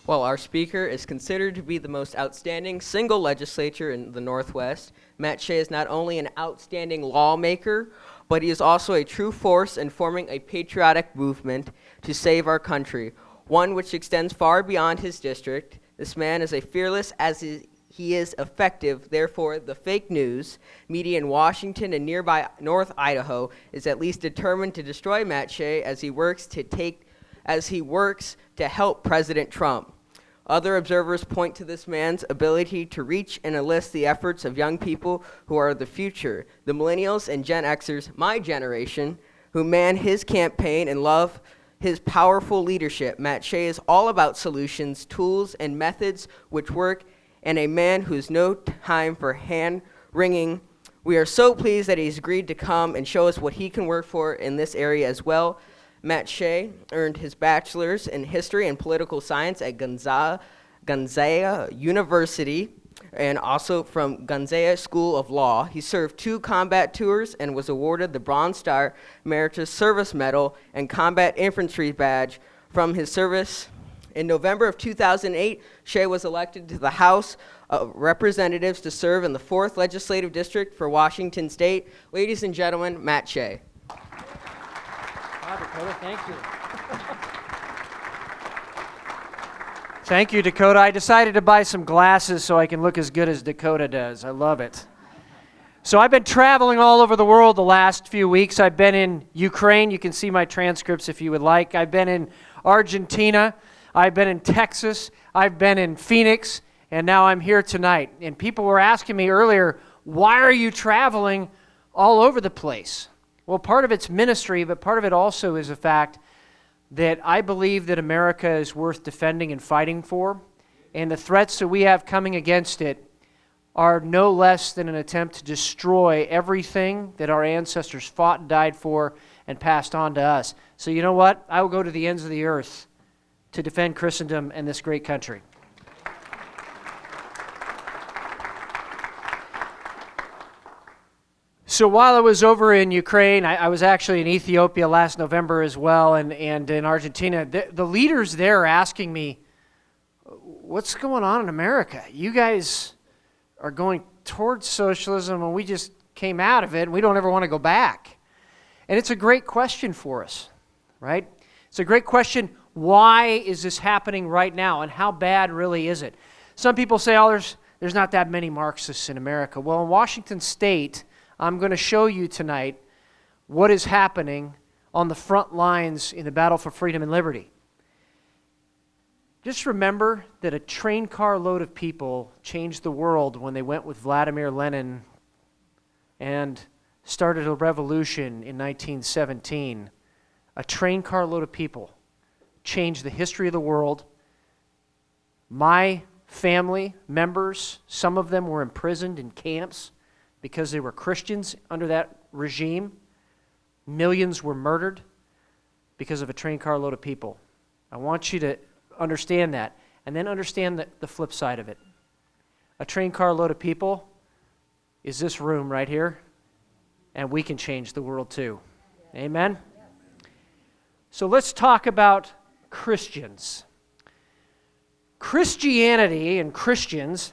While our speaker is considered to be the most outstanding single legislator in the Northwest, Matt Shea is not only an outstanding lawmaker, but he is also a true force in forming a patriotic movement to save our country, one which extends far beyond his district. This man is as fearless as he is effective. Therefore, the fake news media in Washington and nearby North Idaho is at least determined to destroy Matt Shea as he works to help President Trump. Other observers point to this man's ability to reach and enlist the efforts of young people who are the future, the millennials and Gen Xers, my generation, who man his campaign and love his powerful leadership. Matt Shea is all about solutions, tools, and methods which work, and a man who's no time for hand-wringing. We are so pleased that he's agreed to come and show us what he can work for in this area as well. Matt Shea earned his bachelor's in history and political science at Gonzaga University and also from Gonzaga School of Law. He served 2 combat tours and was awarded the Bronze Star Meritorious Service Medal and Combat Infantry Badge from his service. In November of 2008, Shea was elected to the House of Representatives to serve in the 4th Legislative District for Washington State. Ladies and gentlemen, Matt Shea. Wow, Dakota, thank you. Thank you, Dakota. I decided to buy some glasses so I can look as good as Dakota does. I love it. So I've been traveling all over the world the last few weeks. I've been in Ukraine. You can see my transcripts if you would like. I've been in Argentina. I've been in Texas. I've been in Phoenix. And now I'm here tonight. And people were asking me earlier, why are you traveling all over the place? Well, part of it's ministry, but part of it also is the fact that I believe that America is worth defending and fighting for, and the threats that we have coming against it are no less than an attempt to destroy everything that our ancestors fought and died for and passed on to us. So you know what? I will go to the ends of the earth to defend Christendom and this great country. So while I was over in Ukraine, I was actually in Ethiopia last November as well, and in Argentina. The leaders there are asking me, what's going on in America? You guys are going towards socialism, and we just came out of it, and we don't ever want to go back. And it's a great question for us, right? It's a great question, why is this happening right now, and how bad really is it? Some people say, oh, there's not that many Marxists in America. Well, in Washington State, I'm going to show you tonight what is happening on the front lines in the battle for freedom and liberty. Just remember that a train car load of people changed the world when they went with Vladimir Lenin and started a revolution in 1917. A train car load of people changed the history of the world. My family members, some of them were imprisoned in camps because they were Christians under that regime. Millions were murdered because of a train car load of people. I want you to understand that, and then understand the flip side of it. A train car load of people is this room right here, and we can change the world too. Amen? So let's talk about Christians. Christianity and Christians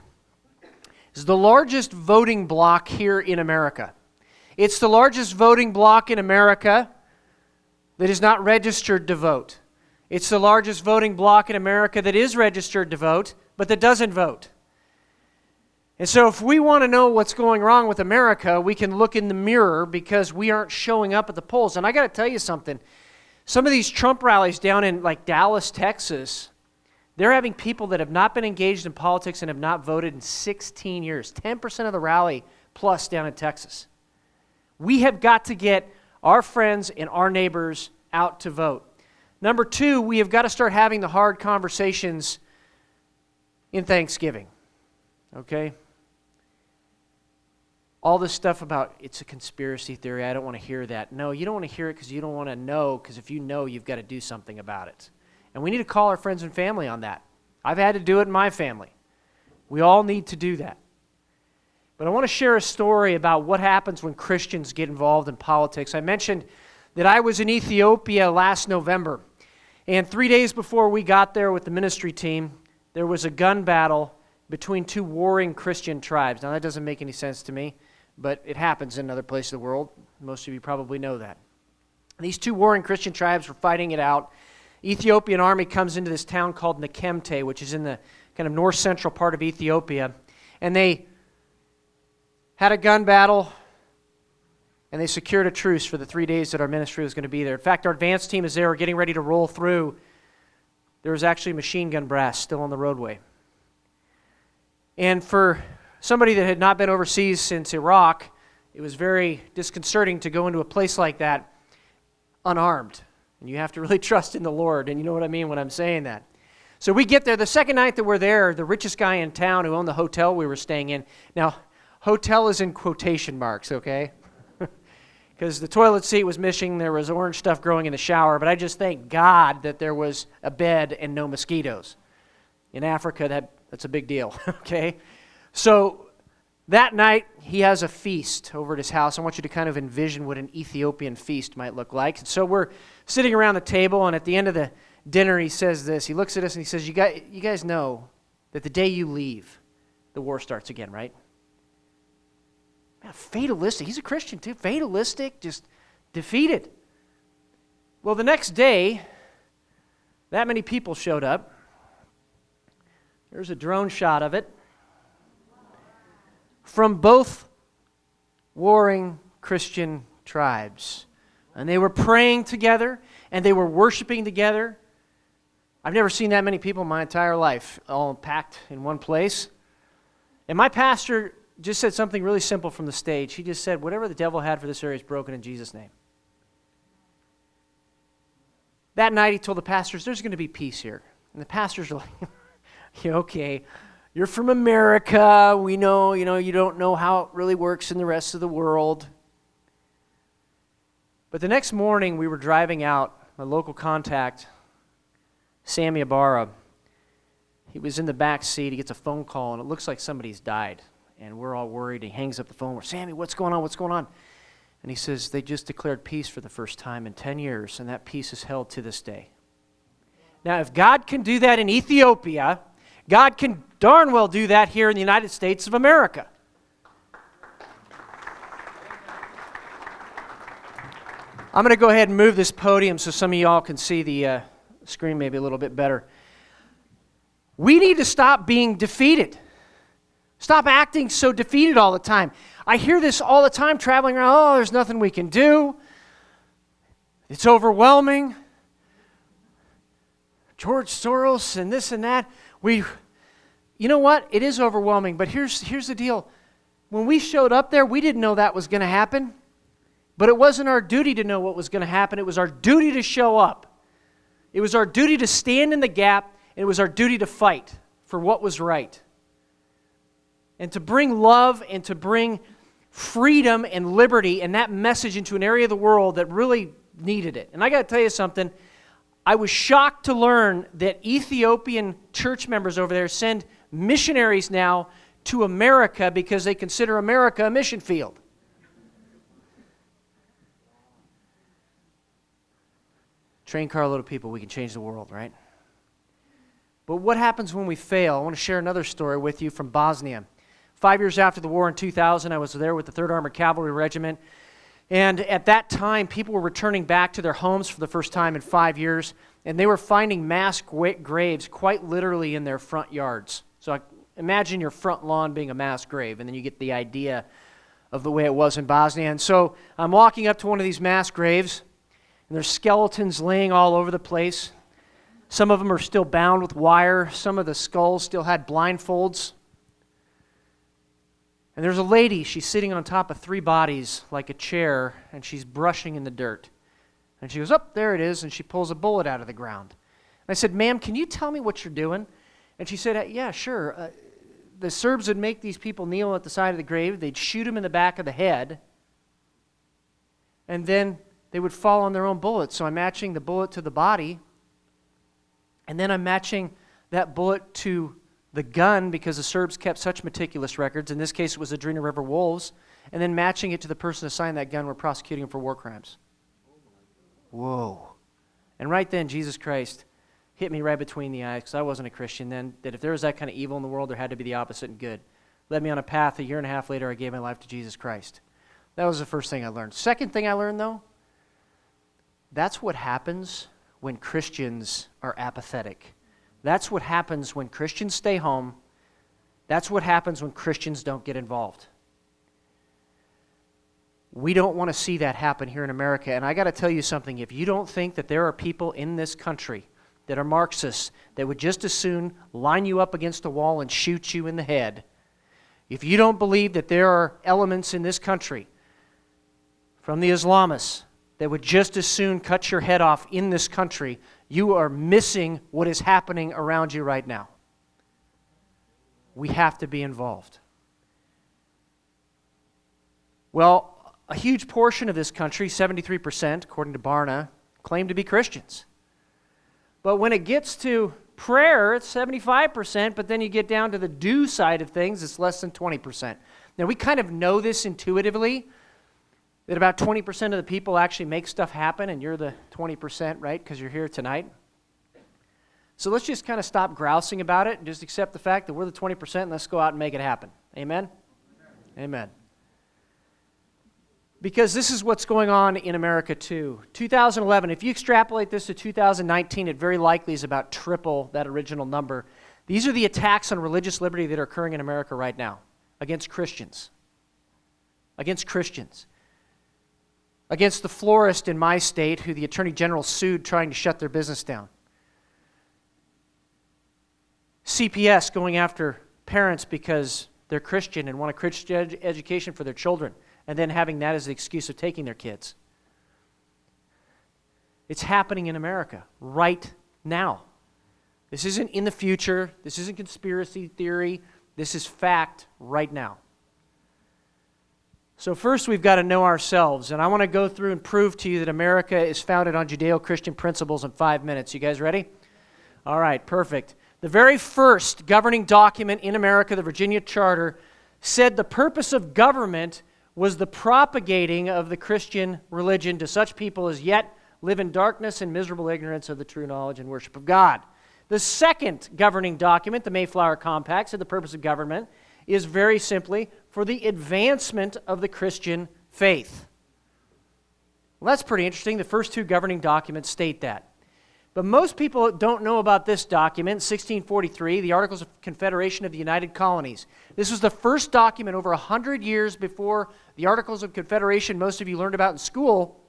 is the largest voting bloc here in America. It's the largest voting bloc in America that is not registered to vote. It's the largest voting bloc in America that is registered to vote, but that doesn't vote. And so if we want to know what's going wrong with America, we can look in the mirror because we aren't showing up at the polls. And I got to tell you something. Some of these Trump rallies down in like Dallas, Texas, they're having people that have not been engaged in politics and have not voted in 16 years. 10% of the rally plus down in Texas. We have got to get our friends and our neighbors out to vote. Number 2, we have got to start having the hard conversations in Thanksgiving. Okay? All this stuff about it's a conspiracy theory, I don't want to hear that. No, you don't want to hear it because you don't want to know, because if you know, you've got to do something about it. And we need to call our friends and family on that. I've had to do it in my family. We all need to do that. But I want to share a story about what happens when Christians get involved in politics. I mentioned that I was in Ethiopia last November. And 3 days before we got there with the ministry team, there was a gun battle between two warring Christian tribes. Now, that doesn't make any sense to me, but it happens in other places of the world. Most of you probably know that. These two warring Christian tribes were fighting it out. Ethiopian army comes into this town called Nekemte, which is in the kind of north-central part of Ethiopia, and they had a gun battle, and they secured a truce for the 3 days that our ministry was going to be there. In fact, our advance team, as they were getting ready to roll through, there was actually machine gun brass still on the roadway. And for somebody that had not been overseas since Iraq, it was very disconcerting to go into a place like that unarmed. And you have to really trust in the Lord, and you know what I mean when I'm saying that. So we get there. The second night that we're there, the richest guy in town who owned the hotel we were staying in. Now, hotel is in quotation marks, okay? Because the toilet seat was missing, there was orange stuff growing in the shower, but I just thank God that there was a bed and no mosquitoes. In Africa, that's a big deal, okay? So that night, he has a feast over at his house. I want you to kind of envision what an Ethiopian feast might look like. And so we're sitting around the table, and at the end of the dinner, he says this. He looks at us and he says, you guys know that the day you leave, the war starts again, right? Man, fatalistic. He's a Christian too. Fatalistic, just defeated. Well, the next day, that many people showed up. There's a drone shot of it. From both warring Christian tribes. And they were praying together, and they were worshiping together. I've never seen that many people in my entire life, all packed in one place. And my pastor just said something really simple from the stage. He just said, whatever the devil had for this area is broken in Jesus' name. That night he told the pastors, there's going to be peace here. And the pastors are like, yeah, okay, you're from America. We know, you don't know how it really works in the rest of the world. But the next morning we were driving out, my local contact, Sammy Ibarra, he was in the back seat. He gets a phone call, and it looks like somebody's died. And we're all worried. He hangs up the phone. We're, Sammy, what's going on? What's going on? And he says, they just declared peace for the first time in 10 years, and that peace is held to this day. Now, if God can do that in Ethiopia, God can darn well do that here in the United States of America. I'm going to go ahead and move this podium so some of y'all can see the screen maybe a little bit better. We need to stop being defeated. Stop acting so defeated all the time. I hear this all the time traveling around. Oh, there's nothing we can do. It's overwhelming. George Soros and this and that. You know what? It is overwhelming, but here's the deal. When we showed up there, we didn't know that was going to happen. But it wasn't our duty to know what was going to happen. It was our duty to show up. It was our duty to stand in the gap, and it was our duty to fight for what was right. And to bring love and to bring freedom and liberty and that message into an area of the world that really needed it. And I got to tell you something. I was shocked to learn that Ethiopian church members over there send missionaries now to America because they consider America a mission field. Train carload of people, we can change the world, right? But what happens when we fail? I want to share another story with you from Bosnia. 5 years after the war in 2000, I was there with the 3rd Armored Cavalry Regiment. And at that time, people were returning back to their homes for the first time in 5 years. And they were finding mass graves quite literally in their front yards. So imagine your front lawn being a mass grave. And then you get the idea of the way it was in Bosnia. And so I'm walking up to one of these mass graves. And there's skeletons laying all over the place. Some of them are still bound with wire. Some of the skulls still had blindfolds. And there's a lady, she's sitting on top of 3 bodies like a chair, and she's brushing in the dirt. And she goes, oh, there it is, and she pulls a bullet out of the ground. And I said, ma'am, can you tell me what you're doing? And she said, yeah, sure. The Serbs would make these people kneel at the side of the grave. They'd shoot them in the back of the head. And then they would fall on their own bullets. So I'm matching the bullet to the body. And then I'm matching that bullet to the gun, because the Serbs kept such meticulous records. In this case, it was the Drina River Wolves. And then matching it to the person assigned that gun, we're prosecuting him for war crimes. Whoa. And right then, Jesus Christ hit me right between the eyes, because I wasn't a Christian then, that if there was that kind of evil in the world, there had to be the opposite and good. Led me on a path. A year and a half later, I gave my life to Jesus Christ. That was the first thing I learned. Second thing I learned, though, that's what happens when Christians are apathetic. That's what happens when Christians stay home. That's what happens when Christians don't get involved. We don't want to see that happen here in America. And I got to tell you something. If you don't think that there are people in this country that are Marxists that would just as soon line you up against a wall and shoot you in the head, if you don't believe that there are elements in this country from the Islamists that would just as soon cut your head off in this country, you are missing what is happening around you right now. We have to be involved. Well, a huge portion of this country, 73%, according to Barna, claim to be Christians. But when it gets to prayer, it's 75%, but then you get down to the do side of things, it's less than 20%. Now, we kind of know this intuitively, that about 20% of the people actually make stuff happen, and you're the 20%, right, because you're here tonight. So let's just kind of stop grousing about it and just accept the fact that we're the 20% and let's go out and make it happen. Amen? Amen. Because this is what's going on in America too. 2011, if you extrapolate this to 2019, it very likely is about triple that original number. These are the attacks on religious liberty that are occurring in America right now against Christians. Against Christians. Against the florist in my state who the Attorney General sued trying to shut their business down. CPS going after parents because they're Christian and want a Christian education for their children, and then having that as the excuse of taking their kids. It's happening in America right now. This isn't in the future. This isn't conspiracy theory. This is fact right now. So first we've got to know ourselves, and I want to go through and prove to you that America is founded on Judeo-Christian principles in 5 minutes. You guys ready? All right, perfect. The very first governing document in America, the Virginia Charter, said the purpose of government was the propagating of the Christian religion to such people as yet live in darkness and miserable ignorance of the true knowledge and worship of God. The second governing document, the Mayflower Compact, said the purpose of government is very simply for the advancement of the Christian faith. Well, that's pretty interesting. The first two governing documents state that. But most people don't know about this document, 1643, the Articles of Confederation of the United Colonies. This was the first document over 100 years before the Articles of Confederation most of you learned about in school,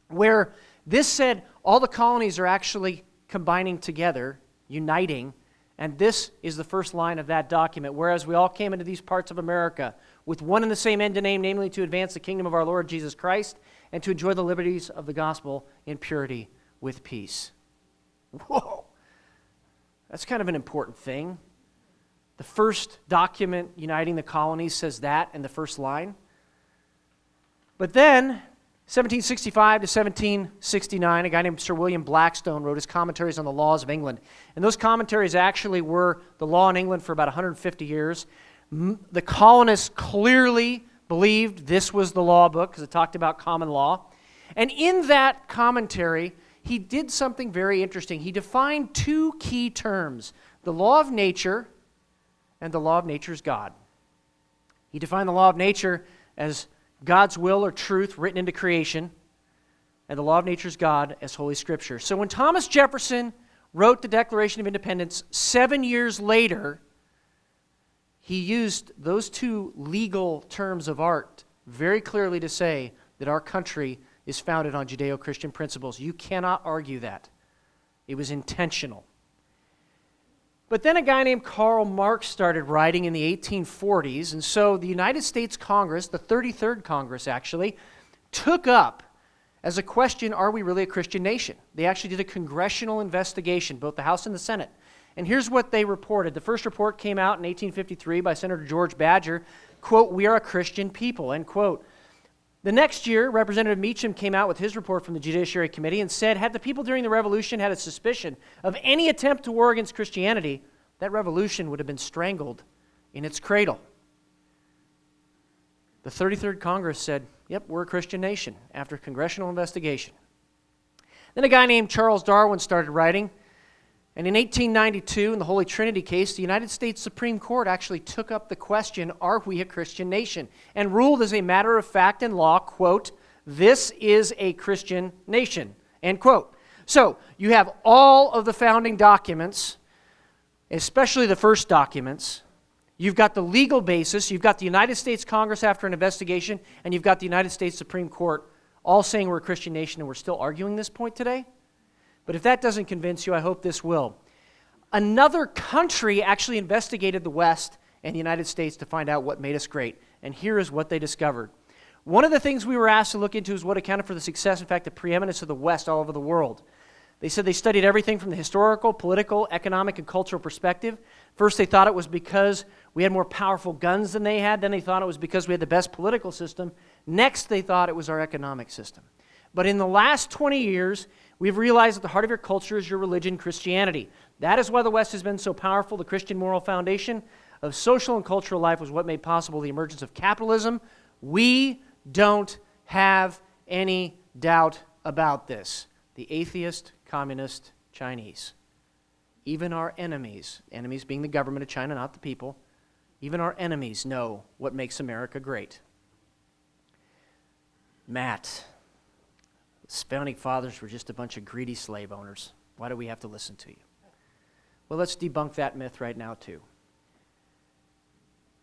where this said all the colonies are actually combining together, uniting, and this is the first line of that document. Whereas we all came into these parts of America with one and the same end and aim, namely to advance the kingdom of our Lord Jesus Christ and to enjoy the liberties of the gospel in purity with peace. Whoa! That's kind of an important thing. The first document uniting the colonies says that in the first line. But then, 1765 to 1769, a guy named Sir William Blackstone wrote his commentaries on the laws of England. And those commentaries actually were the law in England for about 150 years. The colonists clearly believed this was the law book because it talked about common law. And in that commentary, he did something very interesting. He defined two key terms, the law of nature and the law of nature's God. He defined the law of nature as God's will or truth written into creation, and the law of nature's God as Holy Scripture. So when Thomas Jefferson wrote the Declaration of Independence 7 years later, he used those two legal terms of art very clearly to say that our country is founded on Judeo-Christian principles. You cannot argue that. It was intentional. But then a guy named Karl Marx started writing in the 1840s, and so the United States Congress, the 33rd Congress actually, took up as a question, are we really a Christian nation? They actually did a congressional investigation, both the House and the Senate. And here's what they reported. The first report came out in 1853 by Senator George Badger, quote, "We are a Christian people," end quote. The next year, Representative Meacham came out with his report from the Judiciary Committee and said, had the people during the Revolution had a suspicion of any attempt to war against Christianity, that revolution would have been strangled in its cradle. The 33rd Congress said, yep, we're a Christian nation, after congressional investigation. Then a guy named Charles Darwin started writing, And in 1892, in the Holy Trinity case, the United States Supreme Court actually took up the question, are we a Christian nation? And ruled as a matter of fact and law, quote, this is a Christian nation, end quote. So you have all of the founding documents, especially the first documents. You've got the legal basis, you've got the United States Congress after an investigation, and you've got the United States Supreme Court all saying we're a Christian nation, and we're still arguing this point today. But if that doesn't convince you, I hope this will. Another country actually investigated the West and the United States to find out what made us great. And here is what they discovered. One of the things we were asked to look into is what accounted for the success, in fact, the preeminence of the West all over the world. They said they studied everything from the historical, political, economic, and cultural perspective. First, they thought it was because we had more powerful guns than they had. Then they thought it was because we had the best political system. Next, they thought it was our economic system. But in the last 20 years, we've realized at the heart of your culture is your religion, Christianity. That is why the West has been so powerful. The Christian moral foundation of social and cultural life was what made possible the emergence of capitalism. We don't have any doubt about this. The atheist, communist, Chinese. Even our enemies being the government of China, not the people, even our enemies know what makes America great. Matt, the founding fathers were just a bunch of greedy slave owners. Why do we have to listen to you? Well, let's debunk that myth right now, too.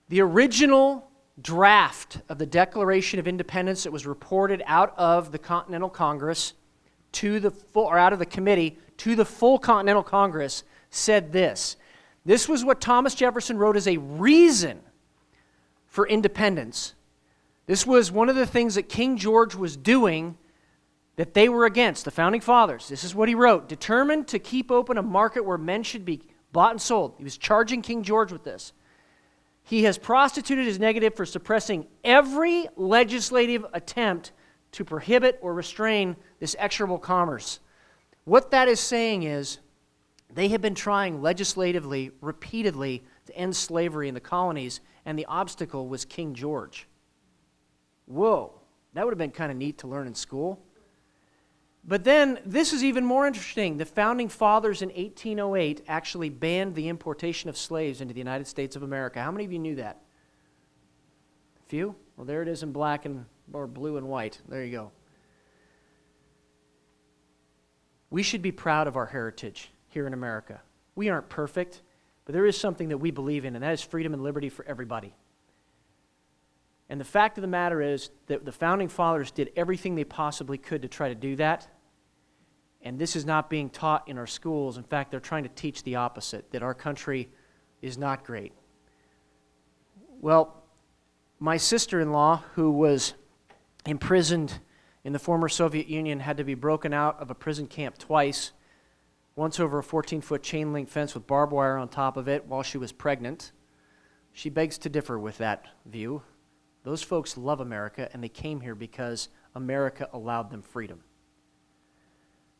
The original draft of the Declaration of Independence that was reported out of the Continental Congress to the full, or out of the committee to the full Continental Congress said this. This was what Thomas Jefferson wrote as a reason for independence. This was one of the things that King George was doing that they were against, the Founding Fathers. This is what he wrote. Determined to keep open a market where men should be bought and sold. He was charging King George with this. He has prostituted his negative for suppressing every legislative attempt to prohibit or restrain this execrable commerce. What that is saying is they have been trying legislatively, repeatedly, to end slavery in the colonies, and the obstacle was King George. Whoa, that would have been kind of neat to learn in school. But then, this is even more interesting. The Founding Fathers in 1808 actually banned the importation of slaves into the United States of America. How many of you knew that? A few? Well, there it is in black and or blue and white. There you go. We should be proud of our heritage here in America. We aren't perfect, but there is something that we believe in, and that is freedom and liberty for everybody. And the fact of the matter is that the Founding Fathers did everything they possibly could to try to do that, and this is not being taught in our schools. In fact, they're trying to teach the opposite, that our country is not great. Well, my sister-in-law, who was imprisoned in the former Soviet Union, had to be broken out of a prison camp twice, once over a 14-foot chain link fence with barbed wire on top of it while she was pregnant. She begs to differ with that view. Those folks love America, and they came here because America allowed them freedom.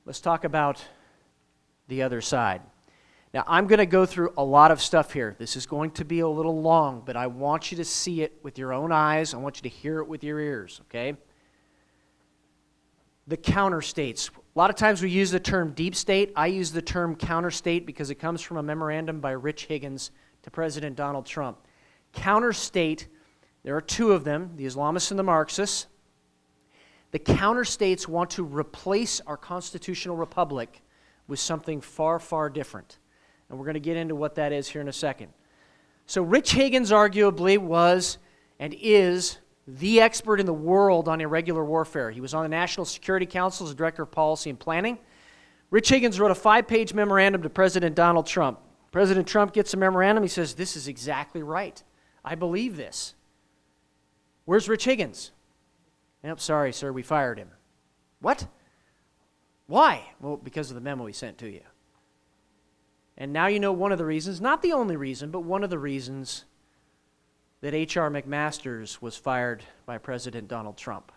Let's talk about the other side. Now, I'm going to go through a lot of stuff here. This is going to be a little long, but I want you to see it with your own eyes. I want you to hear it with your ears, okay? The counter states. A lot of times we use the term deep state. I use the term counter state because it comes from a memorandum by Rich Higgins to President Donald Trump. Counter state, there are two of them, the Islamists and the Marxists. The counter states want to replace our constitutional republic with something far, far different. And we're going to get into what that is here in a second. So Rich Higgins arguably was and is the expert in the world on irregular warfare. He was on the National Security Council as Director of Policy and Planning. Rich Higgins wrote a 5-page memorandum to President Donald Trump. President Trump gets a memorandum. He says, this is exactly right. I believe this. Where's Rich Higgins? Nope, sorry, sir, we fired him. What? Why? Well, because of the memo he sent to you. And now you know one of the reasons, not the only reason, but one of the reasons that H.R. McMaster's was fired by President Donald Trump.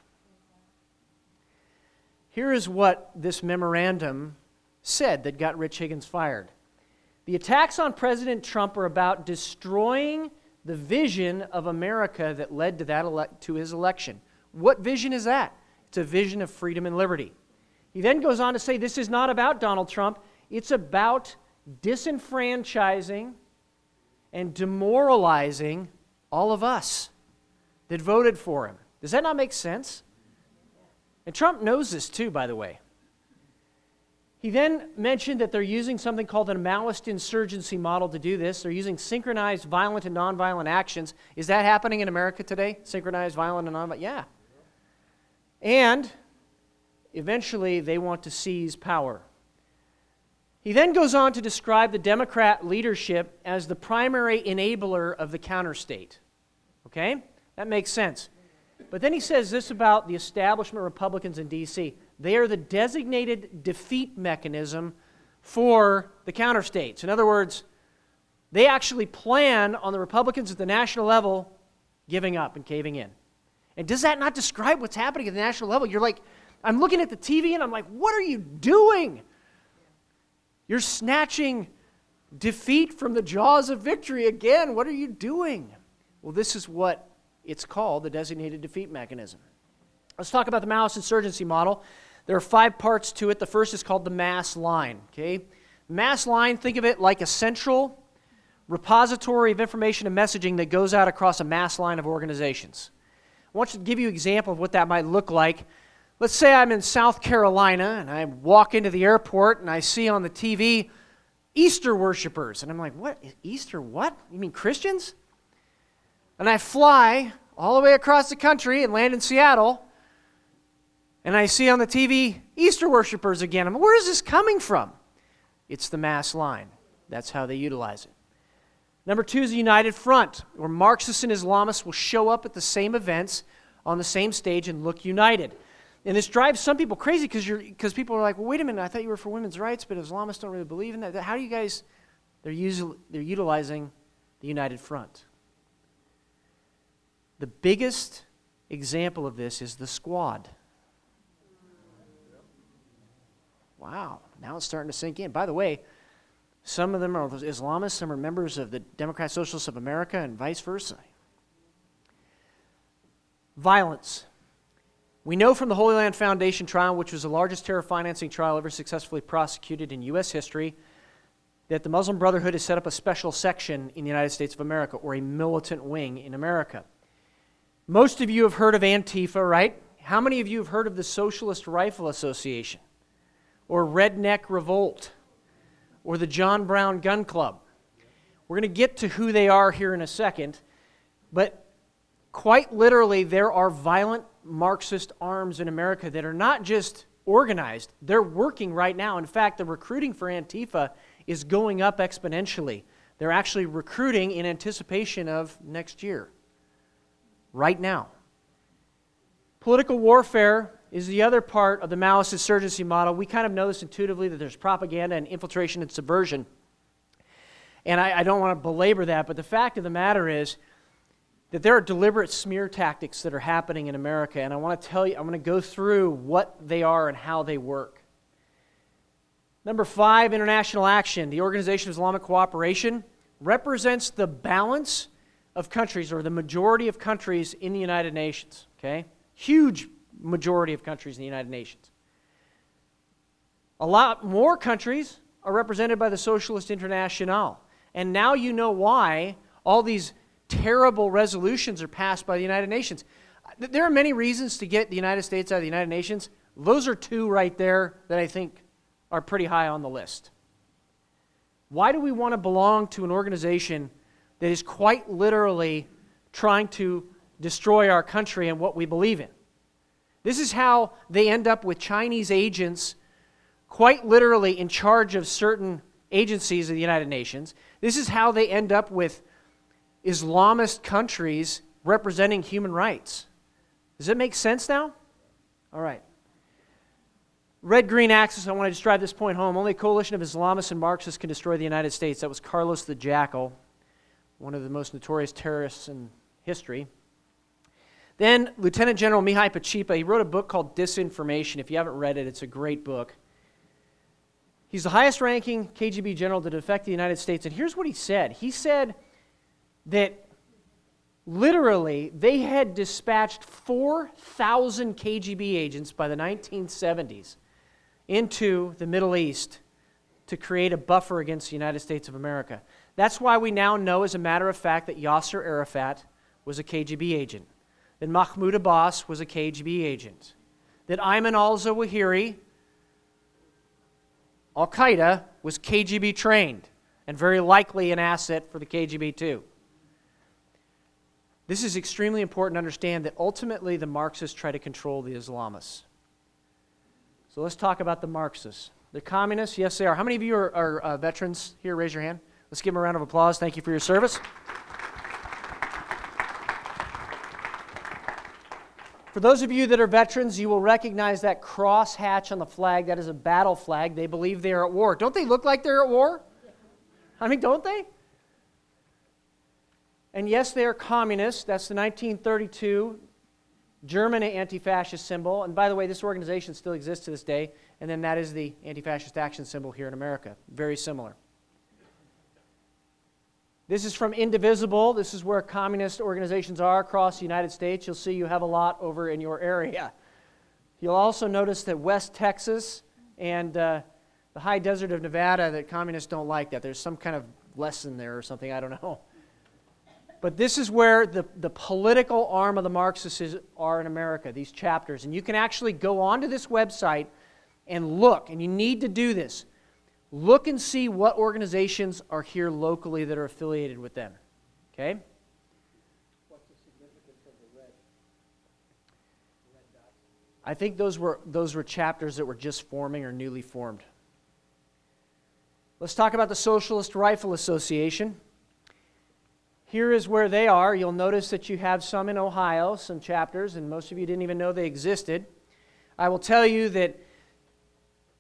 Here is what this memorandum said that got Rich Higgins fired. The attacks on President Trump are about destroying the vision of America that led to his election. What vision is that? It's a vision of freedom and liberty. He then goes on to say this is not about Donald Trump. It's about disenfranchising and demoralizing all of us that voted for him. Does that not make sense? And Trump knows this too, by the way. He then mentioned that they're using something called the Maoist insurgency model to do this. They're using synchronized violent and nonviolent actions. Is that happening in America today? Synchronized violent and nonviolent? Yeah. And eventually they want to seize power. He then goes on to describe the Democrat leadership as the primary enabler of the counterstate. Okay? That makes sense. But then he says this about the establishment Republicans in D.C. They are the designated defeat mechanism for the counterstates. In other words, they actually plan on the Republicans at the national level giving up and caving in. And does that not describe what's happening at the national level? You're like, I'm looking at the TV and I'm like, what are you doing? You're snatching defeat from the jaws of victory again. What are you doing? Well, this is what it's called, the designated defeat mechanism. Let's talk about the Maoist insurgency model. There are 5 parts to it. The first is called the mass line. Okay? Mass line, think of it like a central repository of information and messaging that goes out across a mass line of organizations. I want to give you an example of what that might look like. Let's say I'm in South Carolina and I walk into the airport and I see on the TV Easter worshipers. And I'm like, what? Easter what? You mean Christians? And I fly all the way across the country and land in Seattle, and I see on the TV Easter worshipers again. I'm like, where is this coming from? It's the mass line. That's how they utilize it. Number 2 is the United Front, where Marxists and Islamists will show up at the same events on the same stage and look united. And this drives some people crazy because people are like, well, wait a minute, I thought you were for women's rights, but Islamists don't really believe in that. How do you guys, they're utilizing the United Front. The biggest example of this is the Squad. Wow, now it's starting to sink in. By the way, some of them are Islamists, some are members of the Democrat Socialists of America, and vice versa. Violence. We know from the Holy Land Foundation trial, which was the largest terror financing trial ever successfully prosecuted in U.S. history, that the Muslim Brotherhood has set up a special section in the United States of America, or a militant wing in America. Most of you have heard of Antifa, right? How many of you have heard of the Socialist Rifle Association? Or Redneck Revolt? Or the John Brown Gun Club? We're going to get to who they are here in a second, but quite literally there are violent Marxist arms in America that are not just organized, they're working right now. In fact, the recruiting for Antifa is going up exponentially. They're actually recruiting in anticipation of next year. Right now. Political warfare is the other part of the Maoist insurgency model. We kind of know this intuitively, that there's propaganda and infiltration and subversion. And I don't want to belabor that, but the fact of the matter is that there are deliberate smear tactics that are happening in America, and I want to tell you, I'm going to go through what they are and how they work. Number 5, international action. The Organization of Islamic Cooperation represents the balance of countries, or the majority of countries in the United Nations, okay? Huge majority of countries in the United Nations. A lot more countries are represented by the Socialist International. And now you know why all these terrible resolutions are passed by the United Nations. There are many reasons to get the United States out of the United Nations. Those are 2 right there that I think are pretty high on the list. Why do we want to belong to an organization that is quite literally trying to destroy our country and what we believe in? This is how they end up with Chinese agents quite literally in charge of certain agencies of the United Nations. This is how they end up with Islamist countries representing human rights. Does it make sense now? All right. Red-green axis, I want to just drive this point home. Only a coalition of Islamists and Marxists can destroy the United States. That was Carlos the Jackal, one of the most notorious terrorists in history. Then Lieutenant General Mihai Pachipa, he wrote a book called Disinformation. If you haven't read it, it's a great book. He's the highest-ranking KGB general to defect the United States, and here's what he said. He said that literally they had dispatched 4,000 KGB agents by the 1970s into the Middle East to create a buffer against the United States of America. That's why we now know, as a matter of fact, that Yasser Arafat was a KGB agent, that Mahmoud Abbas was a KGB agent, that Ayman al-Zawahiri, Al-Qaeda, was KGB trained and very likely an asset for the KGB too. This is extremely important to understand that ultimately the Marxists try to control the Islamists. So let's talk about the Marxists. They're communists? Yes, they are. How many of you are veterans here? Raise your hand. Let's give them a round of applause. Thank you for your service. For those of you that are veterans, you will recognize that cross hatch on the flag. That is a battle flag. They believe they are at war. Don't they look like they're at war? I mean, don't they? And yes, they are communists. That's the 1932 German anti-fascist symbol. And by the way, this organization still exists to this day. And then that is the anti-fascist action symbol here in America. Very similar. This is from Indivisible. This is where communist organizations are across the United States. You'll see you have a lot over in your area. You'll also notice that West Texas and the high desert of Nevada, that communists don't like that. There's some kind of lesson there or something, I don't know. But this is where the political arm of the Marxists are in America, these chapters. And you can actually go onto this website and look, and you need to do this. Look and see what organizations are here locally that are affiliated with them. Okay? What's the significance of the red dots? I think those were chapters that were just forming or newly formed. Let's talk about the Socialist Rifle Association. Here is where they are. You'll notice that you have some in Ohio, some chapters, and most of you didn't even know they existed. I will tell you that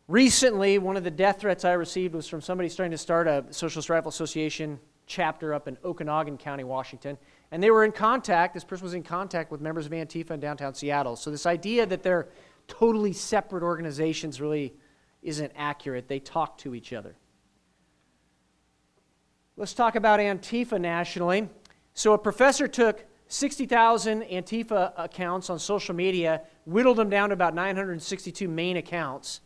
recently, one of the death threats I received was from somebody trying to start a Socialist Rifle Association chapter up in Okanogan County, Washington. And they were in contact, this person was in contact with members of Antifa in downtown Seattle. So this idea that they're totally separate organizations really isn't accurate. They talk to each other. Let's talk about Antifa nationally. So a professor took 60,000 Antifa accounts on social media, whittled them down to about 962 main accounts,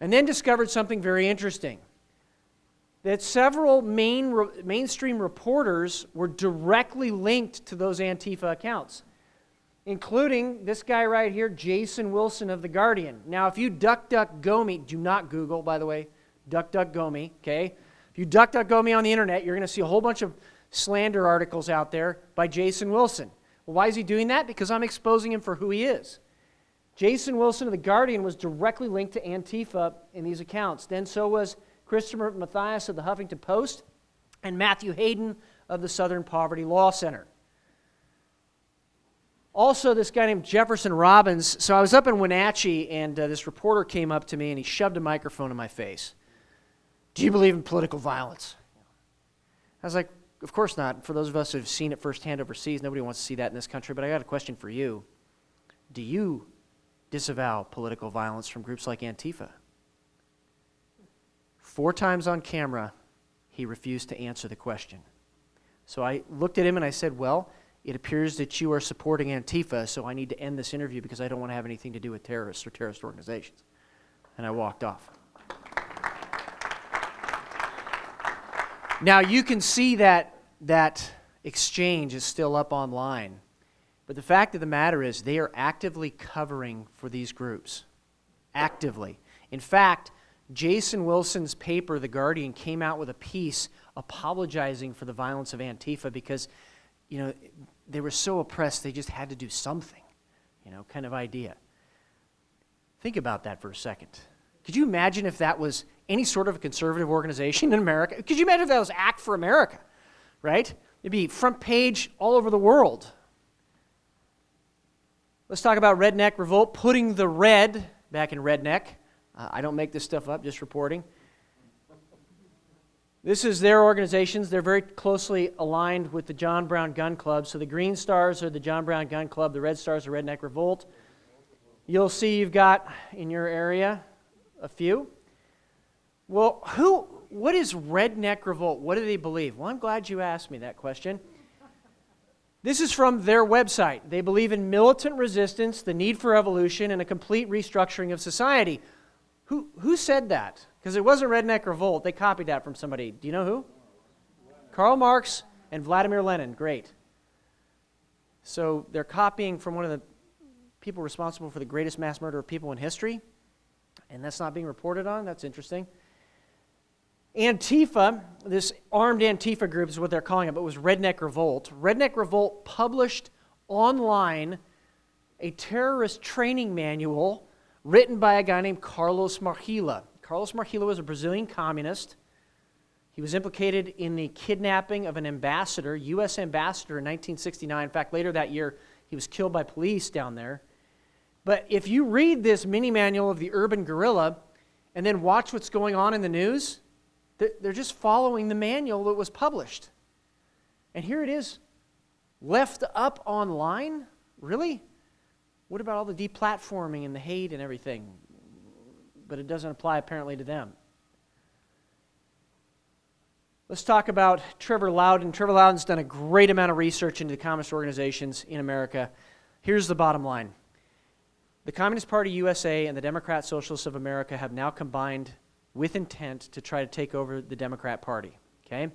and then discovered something very interesting. That several mainstream reporters were directly linked to those Antifa accounts, including this guy right here, Jason Wilson of The Guardian. Now, if you DuckDuckGo me, do not Google, by the way, DuckDuckGo me, okay? If you DuckDuckGo me on the internet, you're going to see a whole bunch of slander articles out there by Jason Wilson. Well, why is he doing that? Because I'm exposing him for who he is. Jason Wilson of The Guardian was directly linked to Antifa in these accounts. Then so was Christopher Mathias of the Huffington Post and Matthew Hayden of the Southern Poverty Law Center. Also, this guy named Jefferson Robbins. So I was up in Wenatchee, and this reporter came up to me, and he shoved a microphone in my face. Do you believe in political violence? I was like, of course not. For those of us who have seen it firsthand overseas, nobody wants to see that in this country, but I got a question for you. Do you disavow political violence from groups like Antifa? 4 times on camera, he refused to answer the question. So I looked at him and I said, well, it appears that you are supporting Antifa, so I need to end this interview because I don't want to have anything to do with terrorists or terrorist organizations. And I walked off. Now, you can see that exchange is still up online. But the fact of the matter is they are actively covering for these groups. Actively. In fact, Jason Wilson's paper, The Guardian, came out with a piece apologizing for the violence of Antifa because, they were so oppressed they just had to do something, kind of idea. Think about that for a second. Could you imagine if that was any sort of a conservative organization in America? Could you imagine if that was Act for America, right? It'd be front page all over the world. Let's talk about Redneck Revolt, putting the red back in redneck. I don't make this stuff up, just reporting. This is their organizations. They're very closely aligned with the John Brown Gun Club. So the Green Stars are the John Brown Gun Club. The Red Stars are Redneck Revolt. You'll see you've got in your area a few. Well, what is Redneck Revolt? What do they believe? Well, I'm glad you asked me that question. This is from their website. They believe in militant resistance, the need for evolution, and a complete restructuring of society. Who said that? Because it wasn't Redneck Revolt. They copied that from somebody. Do you know who? Karl Marx and Vladimir Lenin. Great. So they're copying from one of the people responsible for the greatest mass murder of people in history, and that's not being reported on. That's interesting. Antifa, this armed Antifa group is what they're calling it, but it was Redneck Revolt. Redneck Revolt published online a terrorist training manual written by a guy named Carlos Margila. Carlos Margila was a Brazilian communist. He was implicated in the kidnapping of an ambassador, U.S. ambassador in 1969. In fact, later that year, he was killed by police down there. But if you read this mini manual of the urban guerrilla and then watch what's going on in the news, they're just following the manual that was published. And here it is, left up online? Really? What about all the deplatforming and the hate and everything? But it doesn't apply apparently to them. Let's talk about Trevor Loudon. Trevor Loudon's done a great amount of research into the communist organizations in America. Here's the bottom line. The Communist Party USA and the Democrat Socialists of America have now combined with intent to try to take over the Democrat Party. Okay?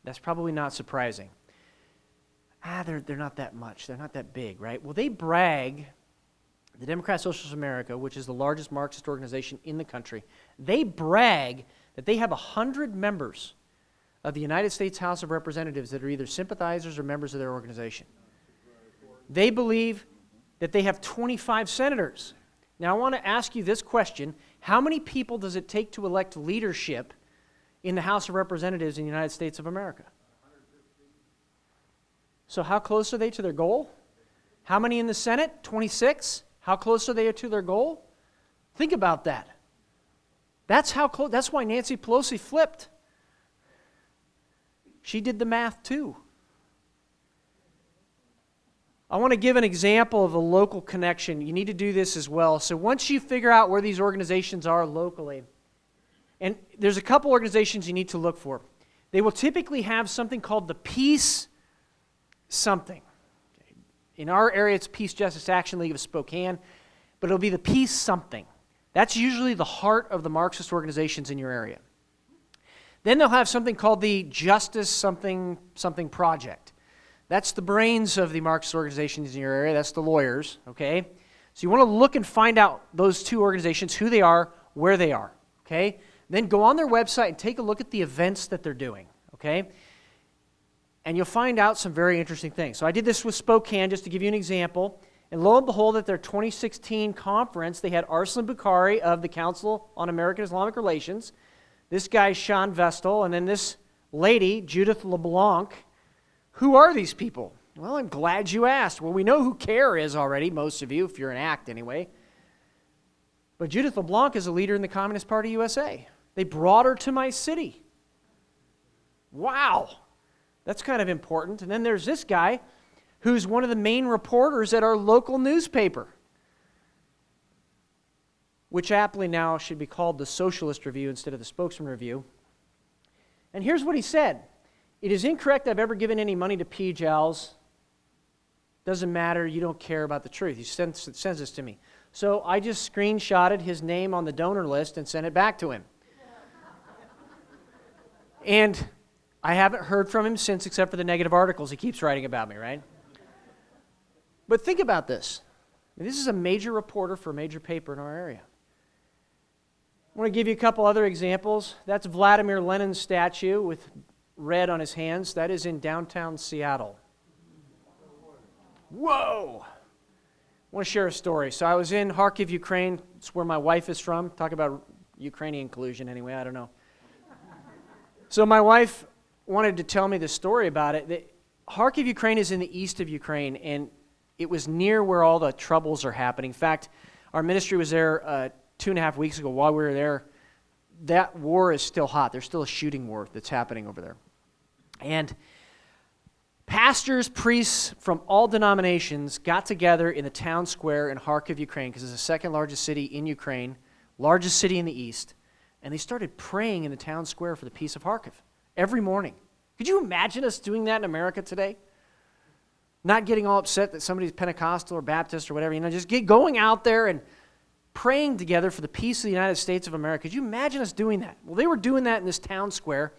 That's probably not surprising. They're not that much. They're not that big, right? Well, they brag, the Democrat Socialists of America, which is the largest Marxist organization in the country, they brag that they have 100 members of the United States House of Representatives that are either sympathizers or members of their organization. They believe that they have 25 senators. Now, I want to ask you this question. How many people does it take to elect leadership in the House of Representatives in the United States of America? So how close are they to their goal? How many in the Senate? 26? How close are they to their goal? Think about that. That's how close. That's why Nancy Pelosi flipped. She did the math too. I want to give an example of a local connection. You need to do this as well. So once you figure out where these organizations are locally, and there's a couple organizations you need to look for. They will typically have something called the Peace something. In our area, it's Peace Justice Action League of Spokane, but it'll be the Peace something. That's usually the heart of the Marxist organizations in your area. Then they'll have something called the Justice something something project. That's the brains of the Marxist organizations in your area. That's the lawyers, okay? So you want to look and find out those two organizations, who they are, where they are, okay? Then go on their website and take a look at the events that they're doing, okay? And you'll find out some very interesting things. So I did this with Spokane just to give you an example. And lo and behold, at their 2016 conference, they had Arslan Bukhari of the Council on American Islamic Relations, this guy, Sean Vestal, and then this lady, Judith LeBlanc. Who are these people? Well, I'm glad you asked. Well, we know who CARE is already, most of you, if you're an ACT anyway. But Judith LeBlanc is a leader in the Communist Party USA. They brought her to my city. Wow. That's kind of important. And then there's this guy who's one of the main reporters at our local newspaper, which aptly now should be called the Socialist Review instead of the Spokesman Review. And here's what he said. It is incorrect I've ever given any money to PJALs. Doesn't matter, you don't care about the truth. He sends this to me. So I just screenshotted his name on the donor list and sent it back to him. And I haven't heard from him since except for the negative articles he keeps writing about me, right? But think about this. This is a major reporter for a major paper in our area. I want to give you a couple other examples. That's Vladimir Lenin's statue with red on his hands. That is in downtown Seattle. Whoa! I want to share a story. So I was in Kharkiv, Ukraine. It's where my wife is from. Talk about Ukrainian collusion anyway, I don't know. So my wife wanted to tell me the story about it. Kharkiv, Ukraine is in the east of Ukraine, and it was near where all the troubles are happening. In fact, our ministry was there 2.5 weeks ago while we were there. That war is still hot. There's still a shooting war that's happening over there. And pastors, priests from all denominations got together in the town square in Kharkiv, Ukraine, because it's the second largest city in Ukraine, largest city in the east, and they started praying in the town square for the peace of Kharkiv every morning. Could you imagine us doing that in America today? Not getting all upset that somebody's Pentecostal or Baptist or whatever, just going out there and praying together for the peace of the United States of America. Could you imagine us doing that? Well, they were doing that in this town square,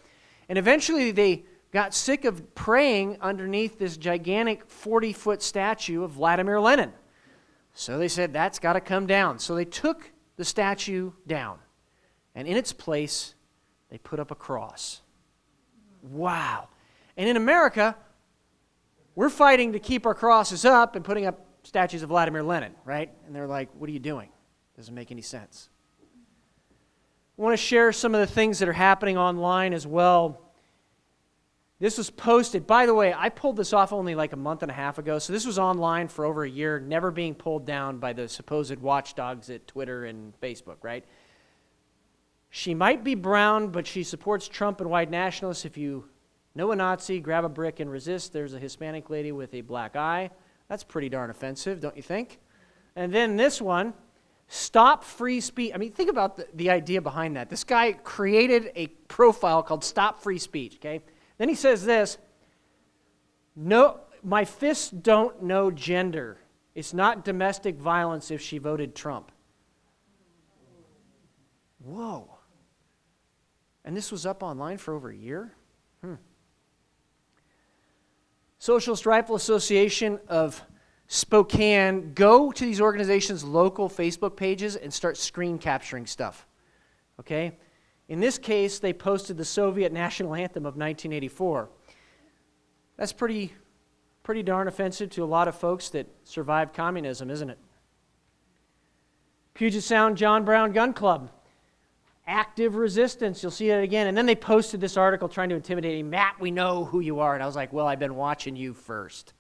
and eventually they got sick of praying underneath this gigantic 40-foot statue of Vladimir Lenin. So they said, that's got to come down. So they took the statue down, and in its place, they put up a cross. Wow. And in America, we're fighting to keep our crosses up and putting up statues of Vladimir Lenin, right? And they're like, what are you doing? Doesn't make any sense. I want to share some of the things that are happening online as well. This was posted, by the way, I pulled this off only like a month and a half ago, so this was online for over a year, never being pulled down by the supposed watchdogs at Twitter and Facebook, right? She might be brown, but she supports Trump and white nationalists. If you know a Nazi, grab a brick and resist. There's a Hispanic lady with a black eye. That's pretty darn offensive, don't you think? And then this one, stop free speech. I mean, think about the idea behind that. This guy created a profile called Stop Free Speech, okay? Then he says this, no, my fists don't know gender. It's not domestic violence if she voted Trump. Whoa. And this was up online for over a year? Socialist Rifle Association of Spokane, go to these organizations' local Facebook pages and start screen capturing stuff, okay? In this case, they posted the Soviet national anthem of 1984. That's pretty darn offensive to a lot of folks that survived communism, isn't it? Puget Sound John Brown Gun Club, active resistance. You'll see it again. And then they posted this article trying to intimidate me. Matt, we know who you are. And I was like, well, I've been watching you first.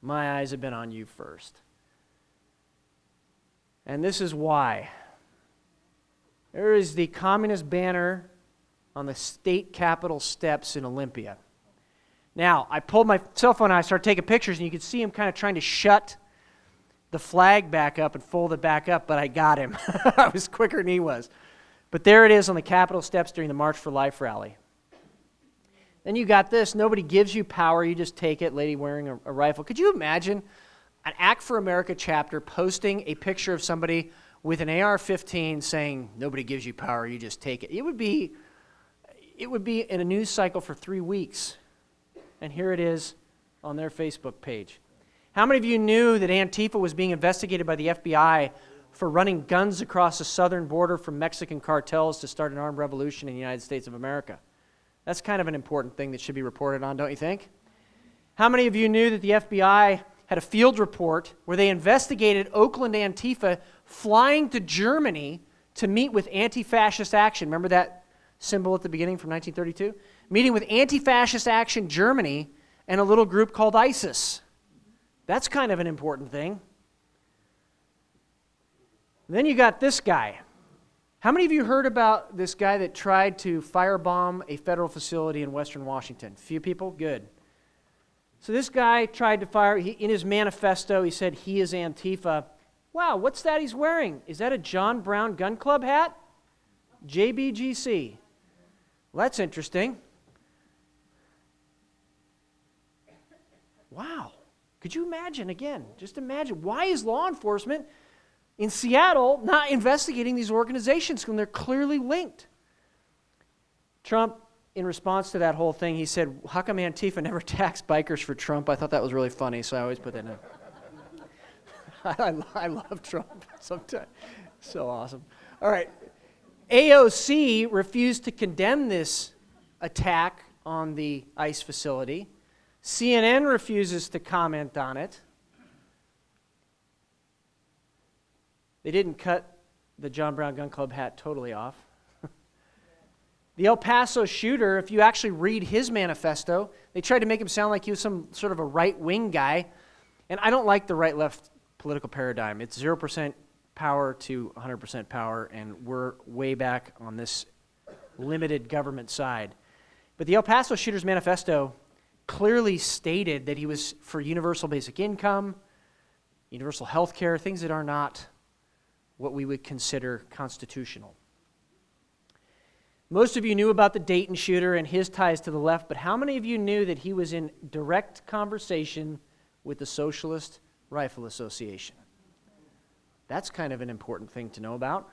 My eyes have been on you first. And this is why. There is the communist banner on the state capitol steps in Olympia. Now, I pulled my cell phone out, I started taking pictures, and you could see him kind of trying to shut the flag back up and fold it back up, but I got him. I was quicker than he was. But there it is on the Capitol steps during the March for Life rally. Then you got this, nobody gives you power, you just take it, lady wearing a rifle. Could you imagine an Act for America chapter posting a picture of somebody with an AR-15 saying, nobody gives you power, you just take it? It would be in a news cycle for 3 weeks. And here it is on their Facebook page. How many of you knew that Antifa was being investigated by the FBI for running guns across the southern border from Mexican cartels to start an armed revolution in the United States of America? That's kind of an important thing that should be reported on, don't you think? How many of you knew that the FBI had a field report where they investigated Oakland Antifa flying to Germany to meet with Anti-Fascist Action? Remember that symbol at the beginning from 1932? Meeting with Anti-Fascist Action Germany and a little group called ISIS. That's kind of an important thing. Then you got this guy. How many of you heard about this guy that tried to firebomb a federal facility in Western Washington? A few people? Good. So this guy tried to fire, in his manifesto, he said he is Antifa. Wow, what's that he's wearing? Is that a John Brown Gun Club hat? JBGC. Well, that's interesting. Wow. Could you imagine, again, just imagine, why is law enforcement in Seattle not investigating these organizations when they're clearly linked? Trump, in response to that whole thing, he said, how come Antifa never taxed bikers for Trump? I thought that was really funny, so I always put that in. I love Trump sometimes. So awesome. All right. AOC refused to condemn this attack on the ICE facility. CNN refuses to comment on it. They didn't cut the John Brown Gun Club hat totally off. The El Paso shooter, if you actually read his manifesto, they tried to make him sound like he was some sort of a right-wing guy. And I don't like the right-left political paradigm. It's 0% power to 100% power, and we're way back on this limited government side. But the El Paso shooter's manifesto clearly stated that he was for universal basic income, universal health care, things that are not what we would consider constitutional. Most of you knew about the Dayton shooter and his ties to the left, but how many of you knew that he was in direct conversation with the Socialist Rifle Association? That's kind of an important thing to know about.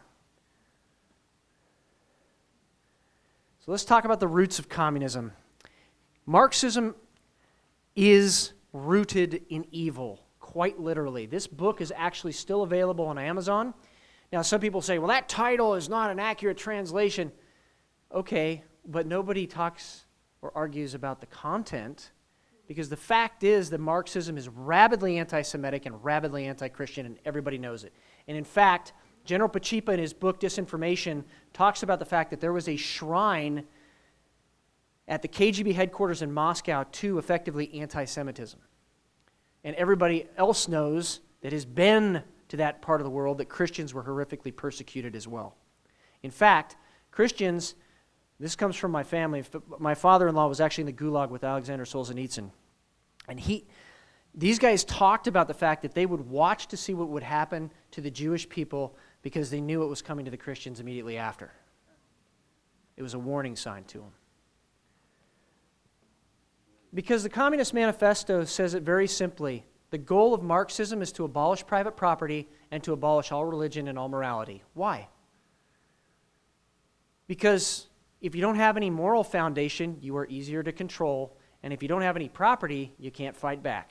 So let's talk about the roots of communism. Marxism is rooted in evil, quite literally. This book is actually still available on Amazon. Now, some people say, well, that title is not an accurate translation. Okay, but nobody talks or argues about the content, because the fact is that Marxism is rabidly anti-Semitic and rabidly anti-Christian, and everybody knows it. And in fact, General Pachipa in his book Disinformation talks about the fact that there was a shrine at the KGB headquarters in Moscow to effectively anti-Semitism. And everybody else knows that has been to that part of the world that Christians were horrifically persecuted as well. In fact, Christians, this comes from my family. My father-in-law was actually in the Gulag with Alexander Solzhenitsyn. And these guys talked about the fact that they would watch to see what would happen to the Jewish people because they knew it was coming to the Christians immediately after. It was a warning sign to them. Because the Communist Manifesto says it very simply, the goal of Marxism is to abolish private property and to abolish all religion and all morality. Why? Because if you don't have any moral foundation, you are easier to control, and if you don't have any property, you can't fight back.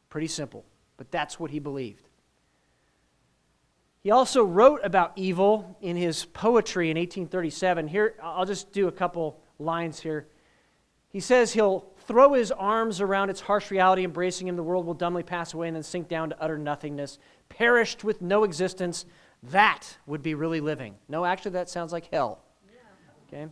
Pretty simple, but that's what he believed. He also wrote about evil in his poetry in 1837. Here, I'll just do a couple lines here. He says he'll throw his arms around its harsh reality, embracing him, the world will dumbly pass away and then sink down to utter nothingness, perished with no existence. That would be really living. No, actually, that sounds like hell. Okay.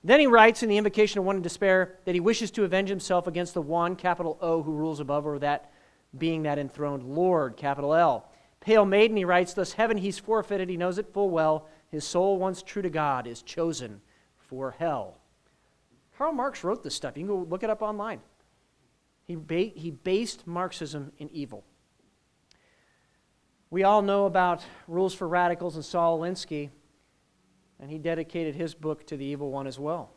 Then he writes in the Invocation of One in Despair that he wishes to avenge himself against the one, capital O, who rules above, or that being that enthroned Lord, capital L. Pale Maiden, he writes, thus heaven he's forfeited, he knows it full well, his soul once true to God is chosen for hell. Karl Marx wrote this stuff. You can go look it up online. He based Marxism in evil. We all know about Rules for Radicals and Saul Alinsky, and he dedicated his book to the evil one as well.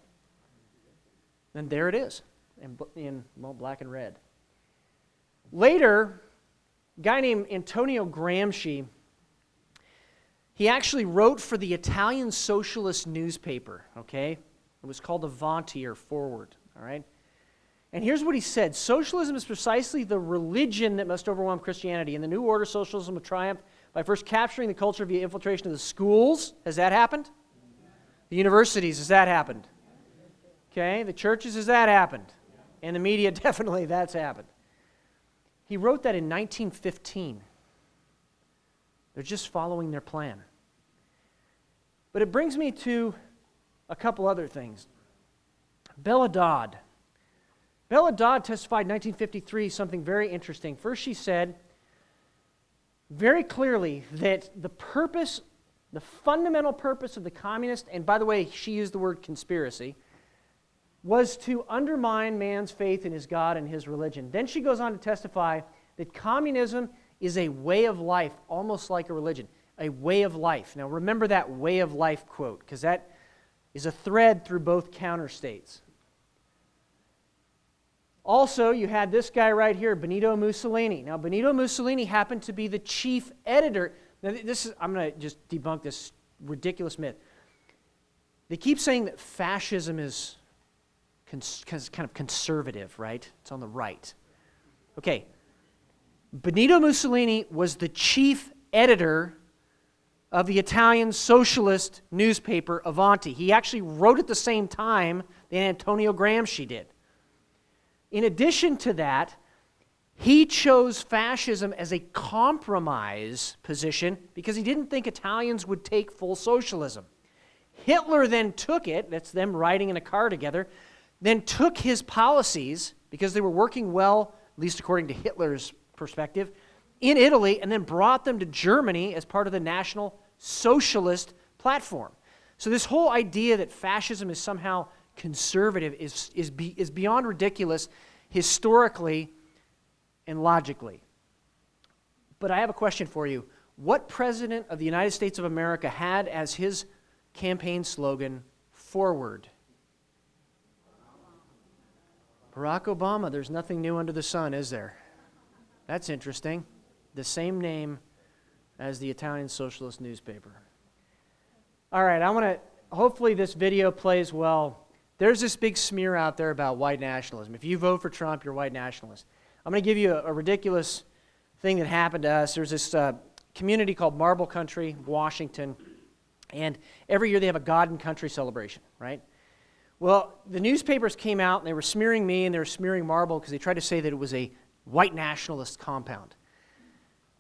And there it is, in black and red. Later, a guy named Antonio Gramsci, he actually wrote for the Italian socialist newspaper, okay? It was called Avanti, or Forward, all right? And here's what he said. Socialism is precisely the religion that must overwhelm Christianity. In the New Order, socialism will triumph by first capturing the culture via infiltration of the schools. Has that happened? The universities, has that happened? Okay, the churches, has that happened? And the media, definitely that's happened. He wrote that in 1915. They're just following their plan. But it brings me to a couple other things. Bella Dodd. Bella Dodd testified in 1953 something very interesting. First, she said very clearly that the fundamental purpose of the communist, and by the way, she used the word conspiracy, was to undermine man's faith in his God and his religion. Then she goes on to testify that communism is a way of life, almost like a religion, a way of life. Now remember that way of life quote, because that is a thread through both counter states. Also, you had this guy right here, Benito Mussolini. Now, Benito Mussolini happened to be the chief editor. Now, I'm going to just debunk this ridiculous myth. They keep saying that fascism is kind of conservative, right? It's on the right. Okay. Benito Mussolini was the chief editor of the Italian socialist newspaper Avanti. He actually wrote at the same time that Antonio Gramsci did. In addition to that, he chose fascism as a compromise position because he didn't think Italians would take full socialism. Hitler then took it, that's them riding in a car together, then took his policies, because they were working well, at least according to Hitler's perspective, in Italy, and then brought them to Germany as part of the National Socialist platform. So this whole idea that fascism is somehow conservative is beyond ridiculous historically and logically. But I have a question for you. What president of the United States of America had as his campaign slogan, "Forward"? Barack Obama. There's nothing new under the sun, is there? That's interesting. The same name as the Italian socialist newspaper. All right, hopefully this video plays well. There's this big smear out there about white nationalism. If you vote for Trump, you're white nationalist. I'm going to give you a ridiculous thing that happened to us. There's this community called Marble Country, Washington, and every year they have a God and Country celebration, right? Well, the newspapers came out and they were smearing me and they were smearing Marble because they tried to say that it was a white nationalist compound.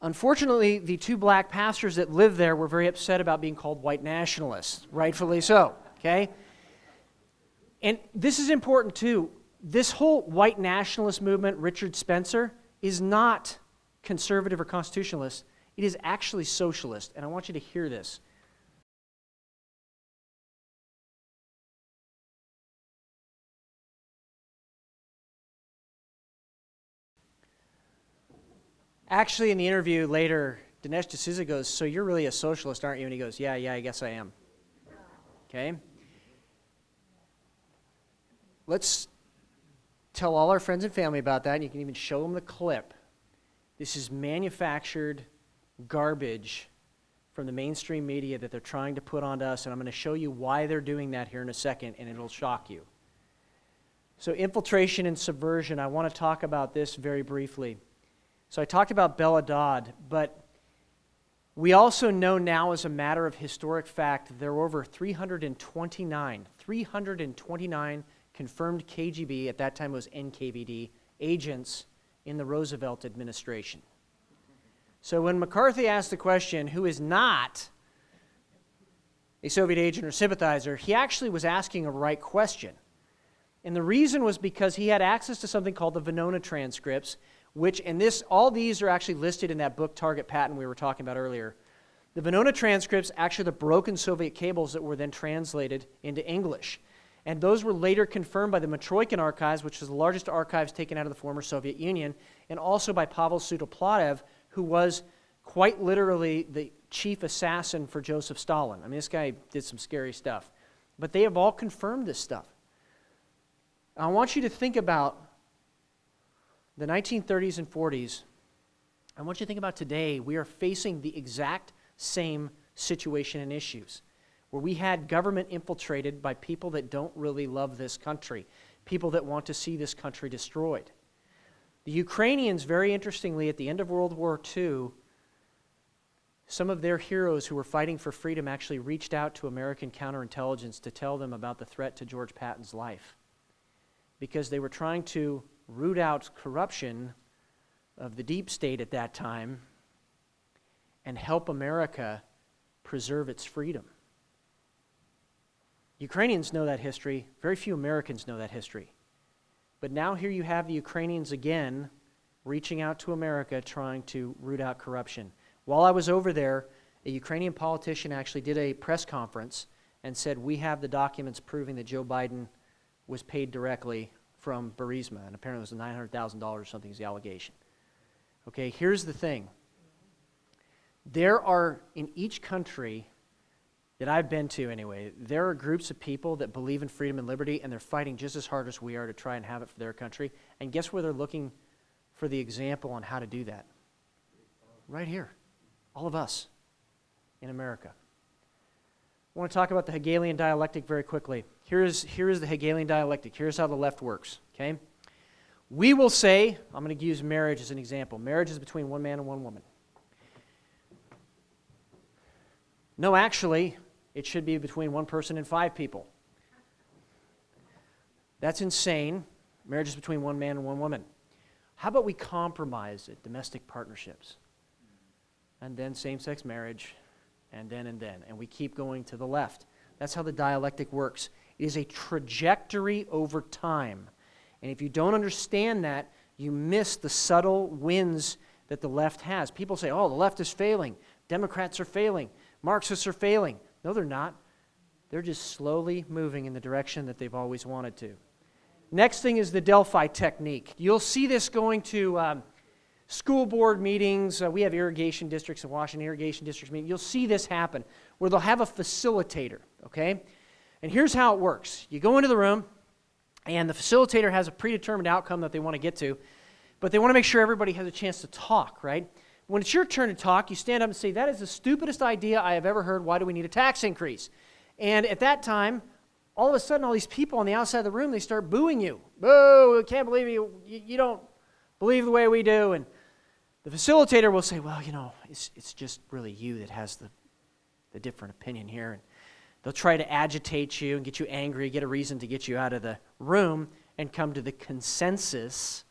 Unfortunately, the two black pastors that lived there were very upset about being called white nationalists, rightfully so, okay? And this is important too. This whole white nationalist movement, Richard Spencer, is not conservative or constitutionalist. It is actually socialist, and I want you to hear this. Actually, in the interview later, Dinesh D'Souza goes, "So you're really a socialist, aren't you?" And he goes, yeah, I guess I am. Okay? Let's tell all our friends and family about that, and you can even show them the clip. This is manufactured garbage from the mainstream media that they're trying to put onto us, and I'm going to show you why they're doing that here in a second, and it'll shock you. So infiltration and subversion, I want to talk about this very briefly. So I talked about Bella Dodd, but we also know now as a matter of historic fact that there were over 329 confirmed KGB, at that time it was NKVD, agents in the Roosevelt administration. So when McCarthy asked the question, who is not a Soviet agent or sympathizer, he actually was asking a right question. And the reason was because he had access to something called the Venona transcripts, all these are actually listed in that book Target Patent we were talking about earlier. The Venona transcripts actually the broken Soviet cables that were then translated into English. And those were later confirmed by the Matroikin archives, which is the largest archives taken out of the former Soviet Union, and also by Pavel Sudoplatev, who was quite literally the chief assassin for Joseph Stalin. I mean, this guy did some scary stuff. But they have all confirmed this stuff. I want you to think about the 1930s and 40s. I want you to think about today. We are facing the exact same situation and issues, where we had government infiltrated by people that don't really love this country, people that want to see this country destroyed. The Ukrainians, very interestingly, at the end of World War II, some of their heroes who were fighting for freedom actually reached out to American counterintelligence to tell them about the threat to George Patton's life, because they were trying to root out corruption of the deep state at that time and help America preserve its freedom. Ukrainians know that history. Very few Americans know that history. But now here you have the Ukrainians again reaching out to America trying to root out corruption. While I was over there, a Ukrainian politician actually did a press conference and said, we have the documents proving that Joe Biden was paid directly from Burisma, and apparently it was $900,000 or something is the allegation. Okay, here's the thing. There are, in each country that I've been to anyway, there are groups of people that believe in freedom and liberty, and they're fighting just as hard as we are to try and have it for their country. And guess where they're looking for the example on how to do that? Right here. All of us in America. I want to talk about the Hegelian dialectic very quickly. Here is the Hegelian dialectic. Here's how the left works, okay? We will say, I'm going to use marriage as an example. Marriage is between one man and one woman. No, actually, it should be between one person and 5 people. That's insane. Marriage is between one man and one woman. How about we compromise it, domestic partnerships, and then same-sex marriage, and then, and we keep going to the left. That's how the dialectic works. It is a trajectory over time. And if you don't understand that, you miss the subtle wins that the left has. People say, oh, the left is failing. Democrats are failing. Marxists are failing. No, they're not. They're just slowly moving in the direction that they've always wanted to. Next thing is the Delphi technique. You'll see this going to school board meetings. We have irrigation districts in Washington, irrigation districts meeting. You'll see this happen where they'll have a facilitator, okay? And here's how it works. You go into the room, and the facilitator has a predetermined outcome that they want to get to, but they want to make sure everybody has a chance to talk, right? When it's your turn to talk, you stand up and say, that is the stupidest idea I have ever heard. Why do we need a tax increase? And at that time, all of a sudden, all these people on the outside of the room, they start booing you. Boo, I can't believe you don't believe the way we do. And the facilitator will say, well, it's just really you that has the different opinion here. And they'll try to agitate you and get you angry, get a reason to get you out of the room and come to the consensus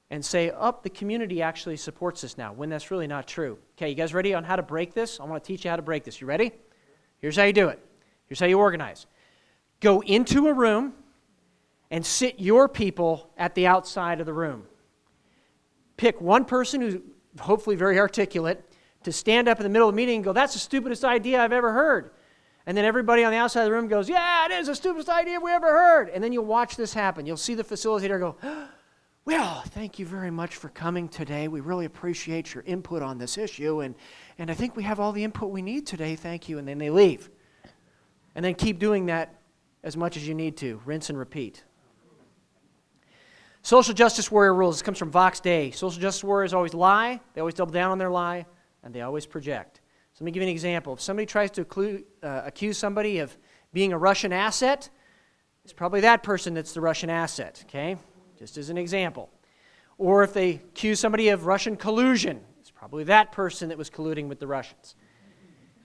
and say, the community actually supports this now, when that's really not true. Okay, you guys ready on how to break this? I want to teach you how to break this. You ready? Here's how you do it. Here's how you organize. Go into a room and sit your people at the outside of the room. Pick one person who's hopefully very articulate to stand up in the middle of the meeting and go, that's the stupidest idea I've ever heard. And then everybody on the outside of the room goes, yeah, it is the stupidest idea we ever heard. And then you'll watch this happen. You'll see the facilitator go, well, thank you very much for coming today. We really appreciate your input on this issue. And I think we have all the input we need today. Thank you. And then they leave. And then keep doing that as much as you need to. Rinse and repeat. Social justice warrior rules. This comes from Vox Day. Social justice warriors always lie. They always double down on their lie. And they always project. So let me give you an example. If somebody tries to accuse somebody of being a Russian asset, it's probably that person that's the Russian asset, okay? Just as an example. Or if they accuse somebody of Russian collusion, it's probably that person that was colluding with the Russians.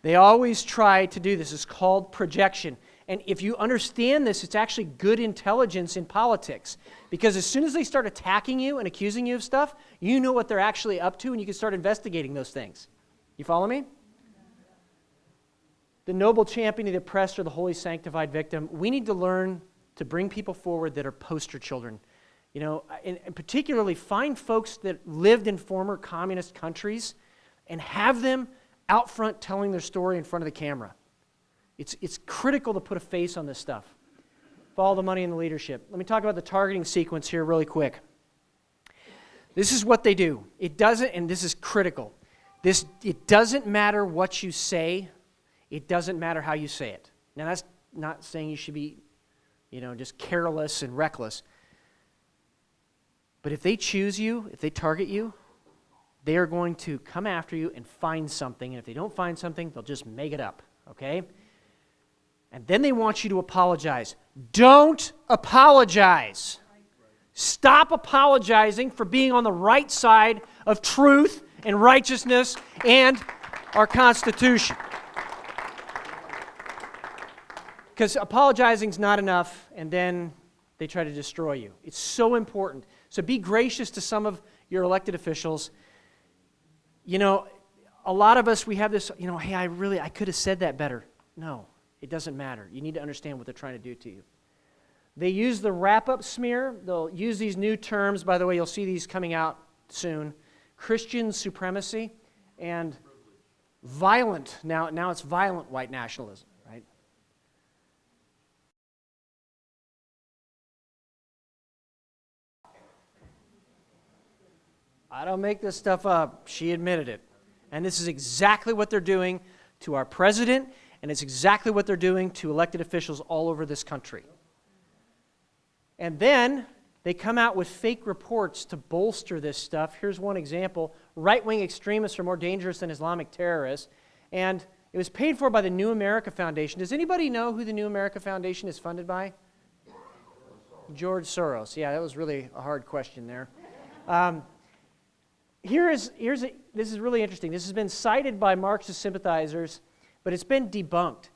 They always try to do this. It's called projection. And if you understand this, it's actually good intelligence in politics. Because as soon as they start attacking you and accusing you of stuff, you know what they're actually up to and you can start investigating those things. You follow me? The noble champion of the oppressed or the holy sanctified victim. We need to learn to bring people forward that are poster children. And particularly find folks that lived in former communist countries and have them out front telling their story in front of the camera. It's critical to put a face on this stuff. Follow the money and the leadership. Let me talk about the targeting sequence here really quick. This is what they do. It doesn't, and this is critical. It doesn't matter what you say. It doesn't matter how you say it. Now that's not saying you should be, just careless and reckless. But if they choose you, if they target you, they are going to come after you and find something. And if they don't find something, they'll just make it up, okay? And then they want you to apologize. Don't apologize. Stop apologizing for being on the right side of truth and righteousness and our Constitution. Because apologizing is not enough, and then they try to destroy you. It's so important. So be gracious to some of your elected officials. A lot of us, we have this, hey, I could have said that better. No, it doesn't matter. You need to understand what they're trying to do to you. They use the wrap-up smear. They'll use these new terms. By the way, you'll see these coming out soon. Christian supremacy and violent. Now it's violent white nationalism, right? I don't make this stuff up. She admitted it. And this is exactly what they're doing to our president, and it's exactly what they're doing to elected officials all over this country. And then they come out with fake reports to bolster this stuff. Here's one example. Right-wing extremists are more dangerous than Islamic terrorists. And it was paid for by the New America Foundation. Does anybody know who the New America Foundation is funded by? George Soros. Yeah, that was really a hard question there. This is really interesting. This has been cited by Marxist sympathizers, but it's been debunked.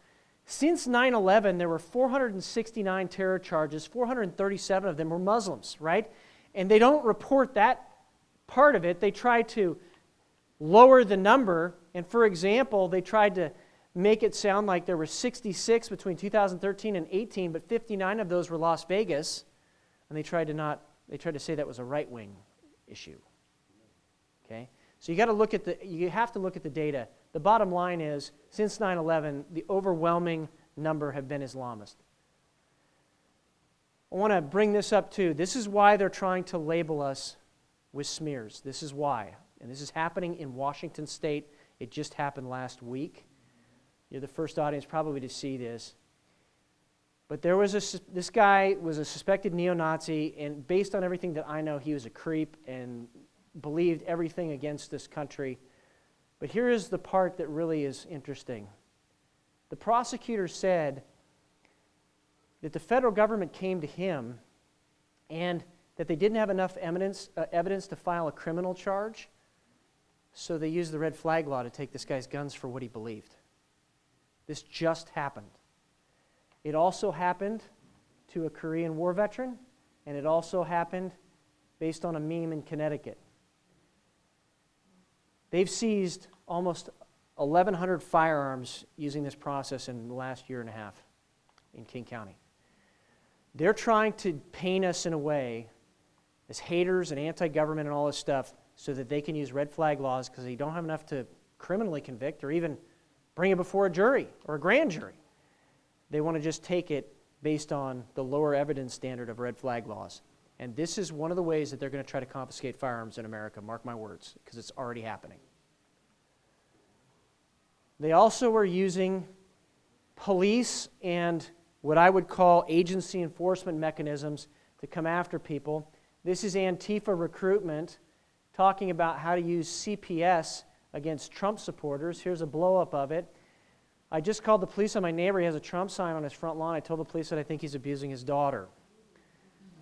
Since 9/11, there were 469 terror charges. 437 of them were Muslims, right? And they don't report that part of it. They try to lower the number. And for example, they tried to make it sound like there were 66 between 2013 and 18, but 59 of those were Las Vegas. And they tried to say that was a right-wing issue. Okay? So you have to look at the data. The bottom line is, since 9/11, the overwhelming number have been Islamist. I want to bring this up too. This is why they're trying to label us with smears. This is why. And this is happening in Washington State. It just happened last week. You're the first audience probably to see this. But this guy was a suspected neo-Nazi, and based on everything that I know, he was a creep, and believed everything against this country. But here is the part that really is interesting. The prosecutor said that the federal government came to him and that they didn't have enough evidence to file a criminal charge, so they used the red flag law to take this guy's guns for what he believed. This just happened. It also happened to a Korean War veteran, and it also happened based on a meme in Connecticut. They've seized almost 1,100 firearms using this process in the last year and a half in King County. They're trying to paint us in a way as haters and anti-government and all this stuff so that they can use red flag laws because they don't have enough to criminally convict or even bring it before a jury or a grand jury. They want to just take it based on the lower evidence standard of red flag laws. And this is one of the ways that they're going to try to confiscate firearms in America, mark my words, because it's already happening. They also are using police and what I would call agency enforcement mechanisms to come after people. This is Antifa recruitment, talking about how to use CPS against Trump supporters. Here's a blow-up of it. I just called the police on my neighbor. He has a Trump sign on his front lawn. I told the police that I think he's abusing his daughter.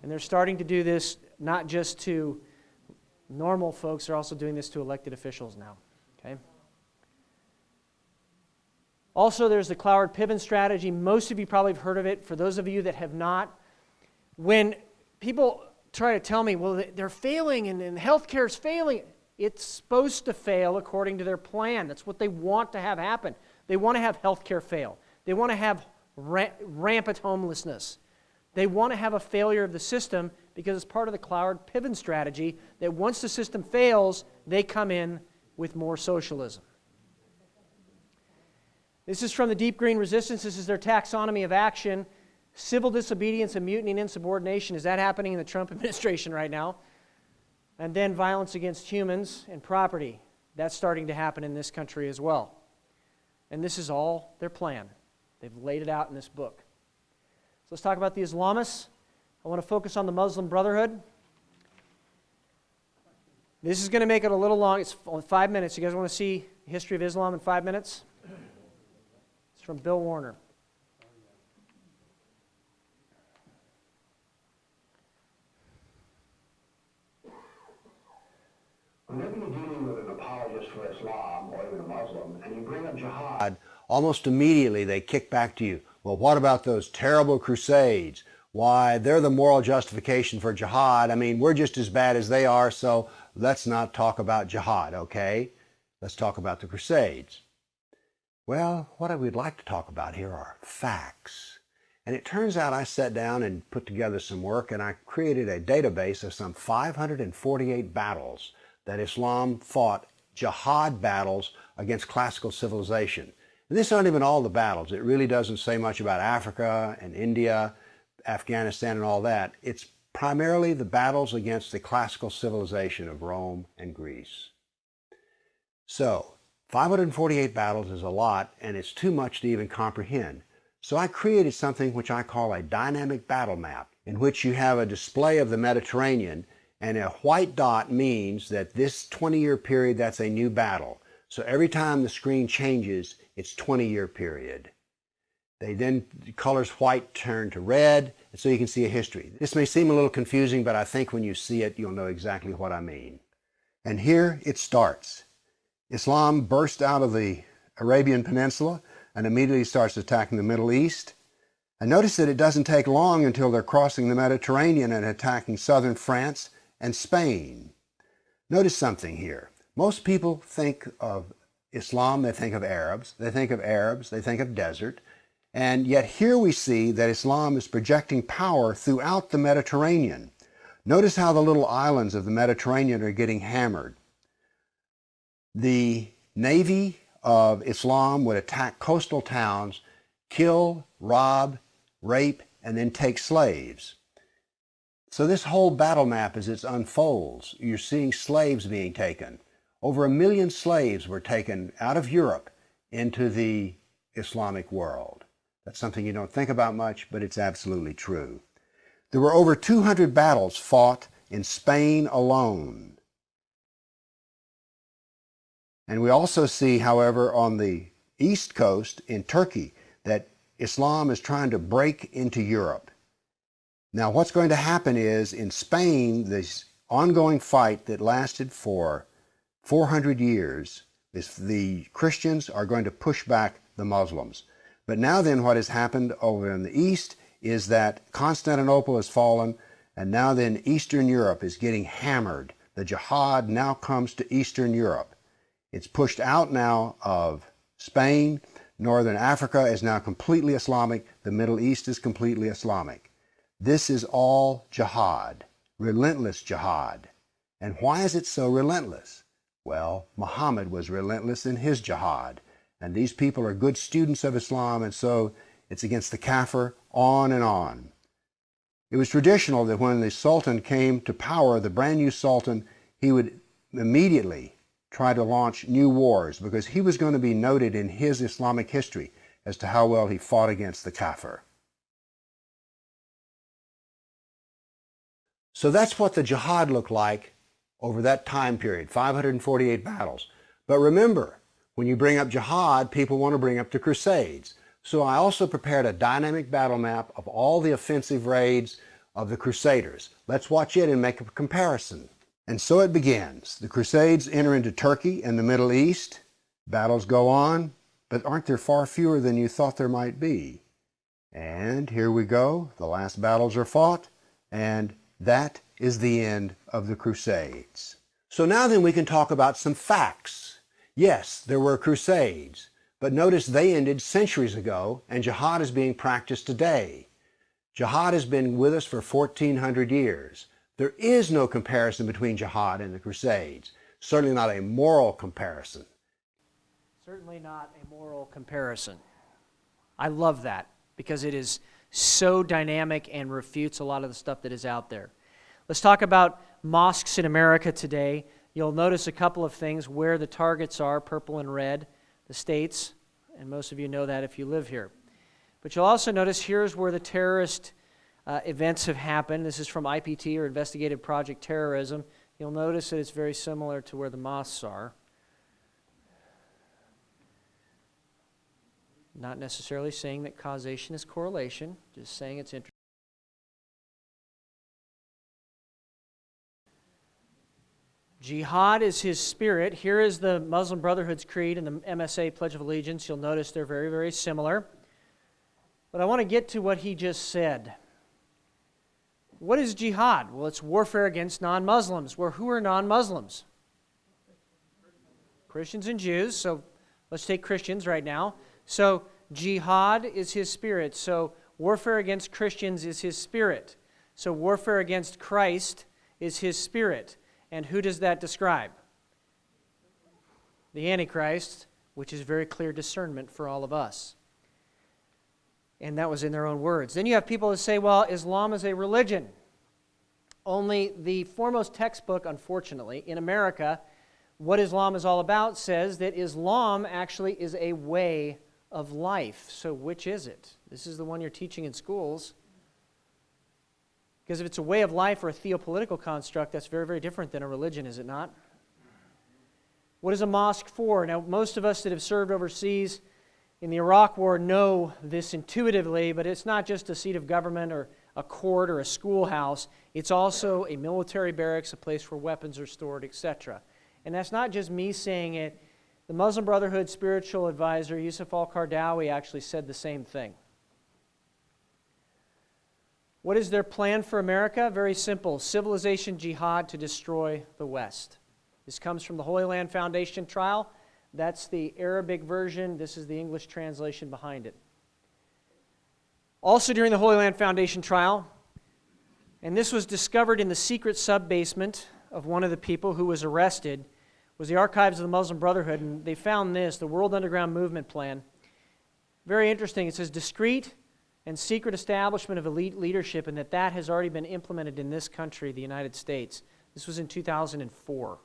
And they're starting to do this not just to normal folks, they're also doing this to elected officials now. Okay? Also, there's the Cloward-Piven Strategy. Most of you probably have heard of it. For those of you that have not, when people try to tell me, well, they're failing and healthcare is failing, it's supposed to fail according to their plan. That's what they want to have happen. They want to have healthcare fail. They want to have rampant homelessness. They want to have a failure of the system because it's part of the Cloward-Piven strategy that once the system fails, they come in with more socialism. This is from the Deep Green Resistance. This is their taxonomy of action. Civil disobedience and mutiny and insubordination. Is that happening in the Trump administration right now? And then violence against humans and property. That's starting to happen in this country as well. And this is all their plan. They've laid it out in this book. So let's talk about the Islamists. I want to focus on the Muslim Brotherhood. This is going to make it a little long. It's only 5 minutes. You guys want to see the history of Islam in 5 minutes? It's from Bill Warner. Whenever you're dealing with an apologist for Islam or even a Muslim and you bring up jihad, almost immediately they kick back to you. Well, what about those terrible crusades? Why, they're the moral justification for jihad. I mean, we're just as bad as they are, so let's not talk about jihad, okay? Let's talk about the crusades. Well, what I would like to talk about here are facts. And it turns out I sat down and put together some work and I created a database of some 548 battles that Islam fought, jihad battles against classical civilization. And these aren't even all the battles. It really doesn't say much about Africa and India, Afghanistan and all that. It's primarily the battles against the classical civilization of Rome and Greece. So, 548 battles is a lot, and it's too much to even comprehend. So I created something which I call a dynamic battle map, in which you have a display of the Mediterranean, and a white dot means that this 20-year period, that's a new battle. So every time the screen changes, it's 20-year period. The colors white turn to red, and so you can see a history. This may seem a little confusing, but I think when you see it, you'll know exactly what I mean. And here it starts. Islam burst out of the Arabian Peninsula and immediately starts attacking the Middle East. And notice that it doesn't take long until they're crossing the Mediterranean and attacking southern France and Spain. Notice something here. Most people think of Islam, they think of Arabs, they think of desert, and yet here we see that Islam is projecting power throughout the Mediterranean. Notice how the little islands of the Mediterranean are getting hammered. The navy of Islam would attack coastal towns, kill, rob, rape, and then take slaves. So this whole battle map, as it unfolds, you're seeing slaves being taken. Over 1 million slaves were taken out of Europe into the Islamic world. That's something you don't think about much, but it's absolutely true. There were over 200 battles fought in Spain alone. And we also see, however, on the East Coast in Turkey, that Islam is trying to break into Europe. Now, what's going to happen is in Spain, this ongoing fight that lasted for 400 years, the Christians are going to push back the Muslims. But now then what has happened over in the East is that Constantinople has fallen, and now then Eastern Europe is getting hammered. The Jihad now comes to Eastern Europe. It's pushed out now of Spain. Northern Africa is now completely Islamic. The Middle East is completely Islamic. This is all jihad, relentless jihad. And why is it so relentless? Well, Muhammad was relentless in his jihad. And these people are good students of Islam, and so it's against the kafir, on and on. It was traditional that when the Sultan came to power, the brand new Sultan, he would immediately try to launch new wars because he was going to be noted in his Islamic history as to how well he fought against the kafir. So that's what the jihad looked like over that time period, 548 battles. But remember, when you bring up jihad, people want to bring up the Crusades. So I also prepared a dynamic battle map of all the offensive raids of the Crusaders. Let's watch it and make a comparison. And so it begins. The Crusades enter into Turkey and the Middle East. Battles go on, but aren't there far fewer than you thought there might be? And here we go. The last battles are fought, and that is the end of the Crusades. So now then we can talk about some facts. Yes, there were Crusades, but notice they ended centuries ago, and jihad is being practiced today. Jihad has been with us for 1,400 years. There is no comparison between jihad and the Crusades. Certainly not a moral comparison. Certainly not a moral comparison. I love that because it is so dynamic and refutes a lot of the stuff that is out there. Let's talk about mosques in America today. You'll notice a couple of things where the targets are, purple and red, the states, and most of you know that if you live here. But you'll also notice here's where the terrorist events have happened. This is from IPT, or Investigative Project Terrorism. You'll notice that it's very similar to where the mosques are. Not necessarily saying that causation is correlation, just saying it's interesting. Jihad is his spirit. Here is the Muslim Brotherhood's creed and the MSA Pledge of Allegiance. You'll notice they're very, very similar. But I want to get to what he just said. What is jihad? Well, it's warfare against non-Muslims. Well, who are non-Muslims? Christians and Jews. So let's take Christians right now. So jihad is his spirit. So warfare against Christians is his spirit. So warfare against Christ is his spirit. And who does that describe? The Antichrist, which is very clear discernment for all of us. And that was in their own words. Then you have people that say, well, Islam is a religion. Only the foremost textbook, unfortunately, in America, What Islam is All About, says that Islam actually is a way of life. So which is it? This is the one you're teaching in schools. Because if it's a way of life or a theopolitical construct, that's very, very different than a religion, is it not? What is a mosque for? Now, most of us that have served overseas in the Iraq War know this intuitively, but it's not just a seat of government or a court or a schoolhouse. It's also a military barracks, a place where weapons are stored, etc. And that's not just me saying it. The Muslim Brotherhood spiritual advisor, Yusuf al-Qaradawi, actually said the same thing. What is their plan for America? Very simple. Civilization jihad to destroy the West. This comes from the Holy Land Foundation trial. That's the Arabic version. This is the English translation behind it. Also during the Holy Land Foundation trial, and this was discovered in the secret sub-basement of one of the people who was arrested, was the archives of the Muslim Brotherhood, and they found this, the World Underground Movement Plan. Very interesting. It says discrete and secret establishment of elite leadership, and that has already been implemented in this country, the United States. This was in 2004.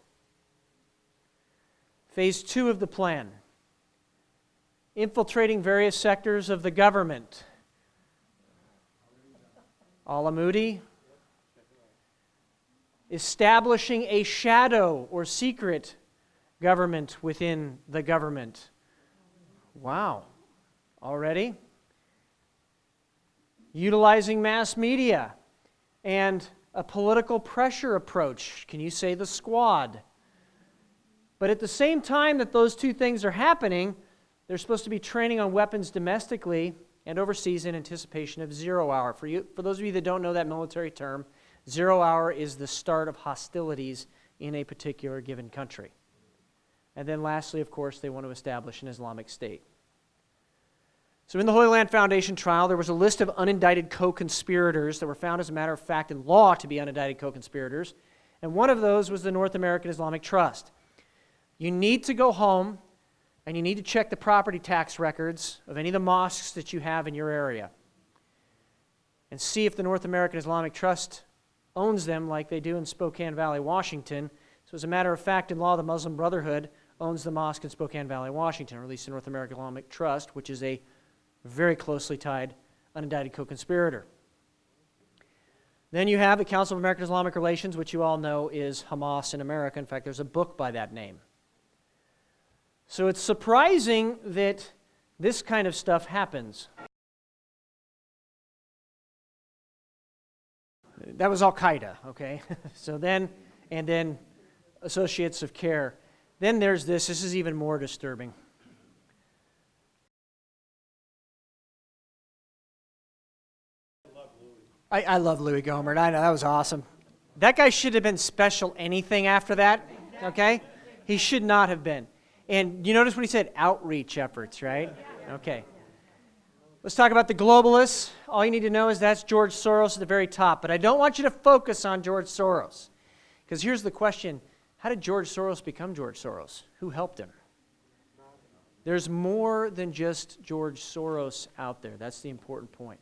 Phase 2 of the plan. Infiltrating various sectors of the government. Al-Amudi. Establishing a shadow or secret government within the government. Wow. Already? Utilizing mass media and a political pressure approach. Can you say the squad? But at the same time that those two things are happening, they're supposed to be training on weapons domestically and overseas in anticipation of 0 hour. For those of you that don't know that military term, 0 hour is the start of hostilities in a particular given country. And then lastly, of course, they want to establish an Islamic State. So in the Holy Land Foundation trial, there was a list of unindicted co-conspirators that were found, as a matter of fact, in law to be unindicted co-conspirators. And one of those was the North American Islamic Trust. You need to go home and you need to check the property tax records of any of the mosques that you have in your area and see if the North American Islamic Trust owns them like they do in Spokane Valley, Washington. So as a matter of fact, in law, the Muslim Brotherhood owns the mosque in Spokane Valley, Washington, or at least the North American Islamic Trust, which is a very closely tied, unindicted co-conspirator. Then you have the Council of American Islamic Relations, which you all know is Hamas in America. In fact, there's a book by that name. So it's surprising that this kind of stuff happens. That was Al-Qaeda, okay? And then Associates of Care. Then there's this. This is even more disturbing. I love Louis Gohmert. I know, that was awesome. That guy should have been special anything after that, okay? He should not have been. And you notice what he said? Outreach efforts, right? Okay. Let's talk about the globalists. All you need to know is that's George Soros at the very top. But I don't want you to focus on George Soros. Because here's the question. How did George Soros become George Soros? Who helped him? There's more than just George Soros out there. That's the important point.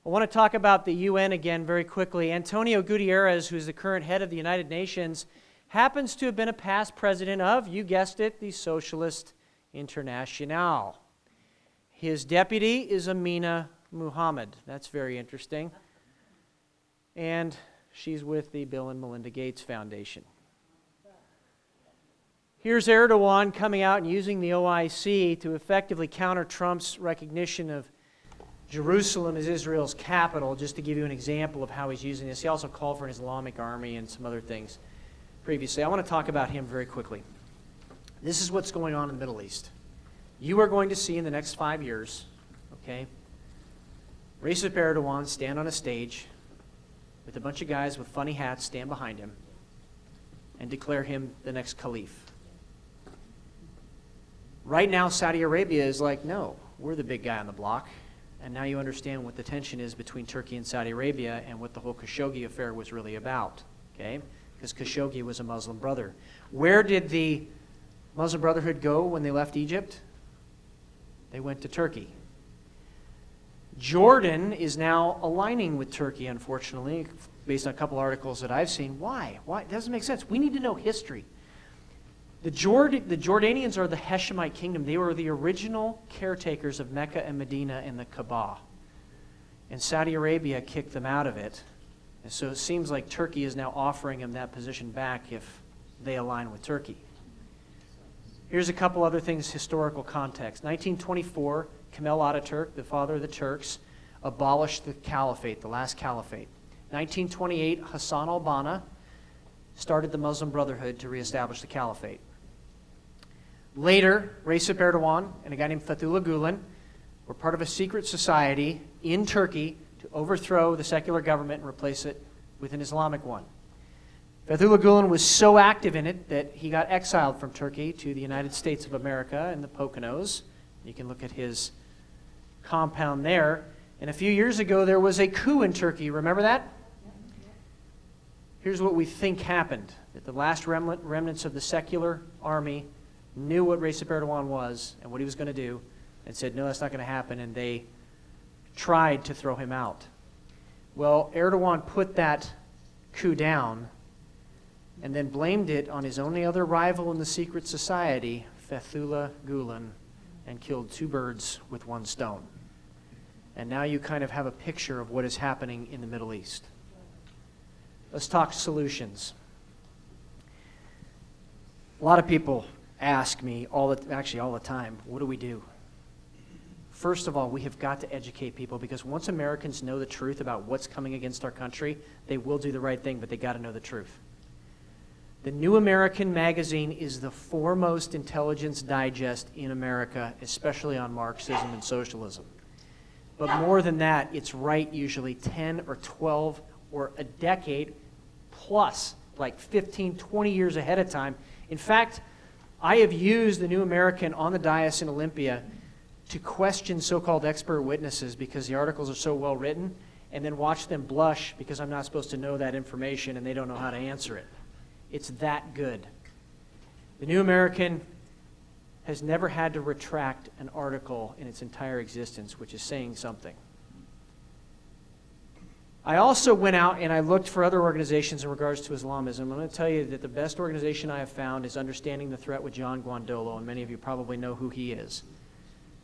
I want to talk about the UN again very quickly. Antonio Guterres, who's the current head of the United Nations, happens to have been a past president of, you guessed it, the Socialist Internationale. His deputy is Amina Muhammad. That's very interesting. And she's with the Bill and Melinda Gates Foundation. Here's Erdogan coming out and using the OIC to effectively counter Trump's recognition of Jerusalem as Israel's capital, just to give you an example of how he's using this. He also called for an Islamic army and some other things previously. I want to talk about him very quickly. This is what's going on in the Middle East. You are going to see in the next 5 years, okay, Recep Erdogan stand on a stage with a bunch of guys with funny hats stand behind him and declare him the next caliph. Right now, Saudi Arabia is like, no, we're the big guy on the block. And now you understand what the tension is between Turkey and Saudi Arabia and what the whole Khashoggi affair was really about, okay? Because Khashoggi was a Muslim brother. Where did the Muslim Brotherhood go when they left Egypt? They went to Turkey. Jordan is now aligning with Turkey, unfortunately, based on a couple articles that I've seen. Why? Why? It doesn't make sense. We need to know history. The Jordanians are the Hashemite kingdom. They were the original caretakers of Mecca and Medina and the Kaaba. And Saudi Arabia kicked them out of it. And so it seems like Turkey is now offering them that position back if they align with Turkey. Here's a couple other things, historical context. 1924, Kemal Ataturk, the father of the Turks, abolished the caliphate, the last caliphate. 1928, Hassan al-Banna started the Muslim Brotherhood to reestablish the caliphate. Later, Recep Erdogan and a guy named Fethullah Gulen were part of a secret society in Turkey to overthrow the secular government and replace it with an Islamic one. Fethullah Gulen was so active in it that he got exiled from Turkey to the United States of America in the Poconos. You can look at his compound there. And a few years ago, there was a coup in Turkey. Remember that? Here's what we think happened. That the last remnants of the secular army knew what Recep Erdogan was and what he was going to do and said, no, that's not going to happen, and they tried to throw him out. Well, Erdogan put that coup down and then blamed it on his only other rival in the secret society, Fethullah Gulen, and killed two birds with one stone. And now you kind of have a picture of what is happening in the Middle East. Let's talk solutions. A lot of people ask me all the time, what do we do? First of all, we have got to educate people, because once Americans know the truth about what's coming against our country, they will do the right thing, but they got to know the truth. The New American Magazine is the foremost intelligence digest in America, especially on Marxism and socialism. But more than that, it's right usually 10 or 12 or a decade plus, like 15, 20 years ahead of time. In fact, I have used the New American on the dais in Olympia to question so-called expert witnesses because the articles are so well written, and then watch them blush because I'm not supposed to know that information and they don't know how to answer it. It's that good. The New American has never had to retract an article in its entire existence, which is saying something. I also went out and I looked for other organizations in regards to Islamism. I'm going to tell you that the best organization I have found is Understanding the Threat with John Guandolo, and many of you probably know who he is.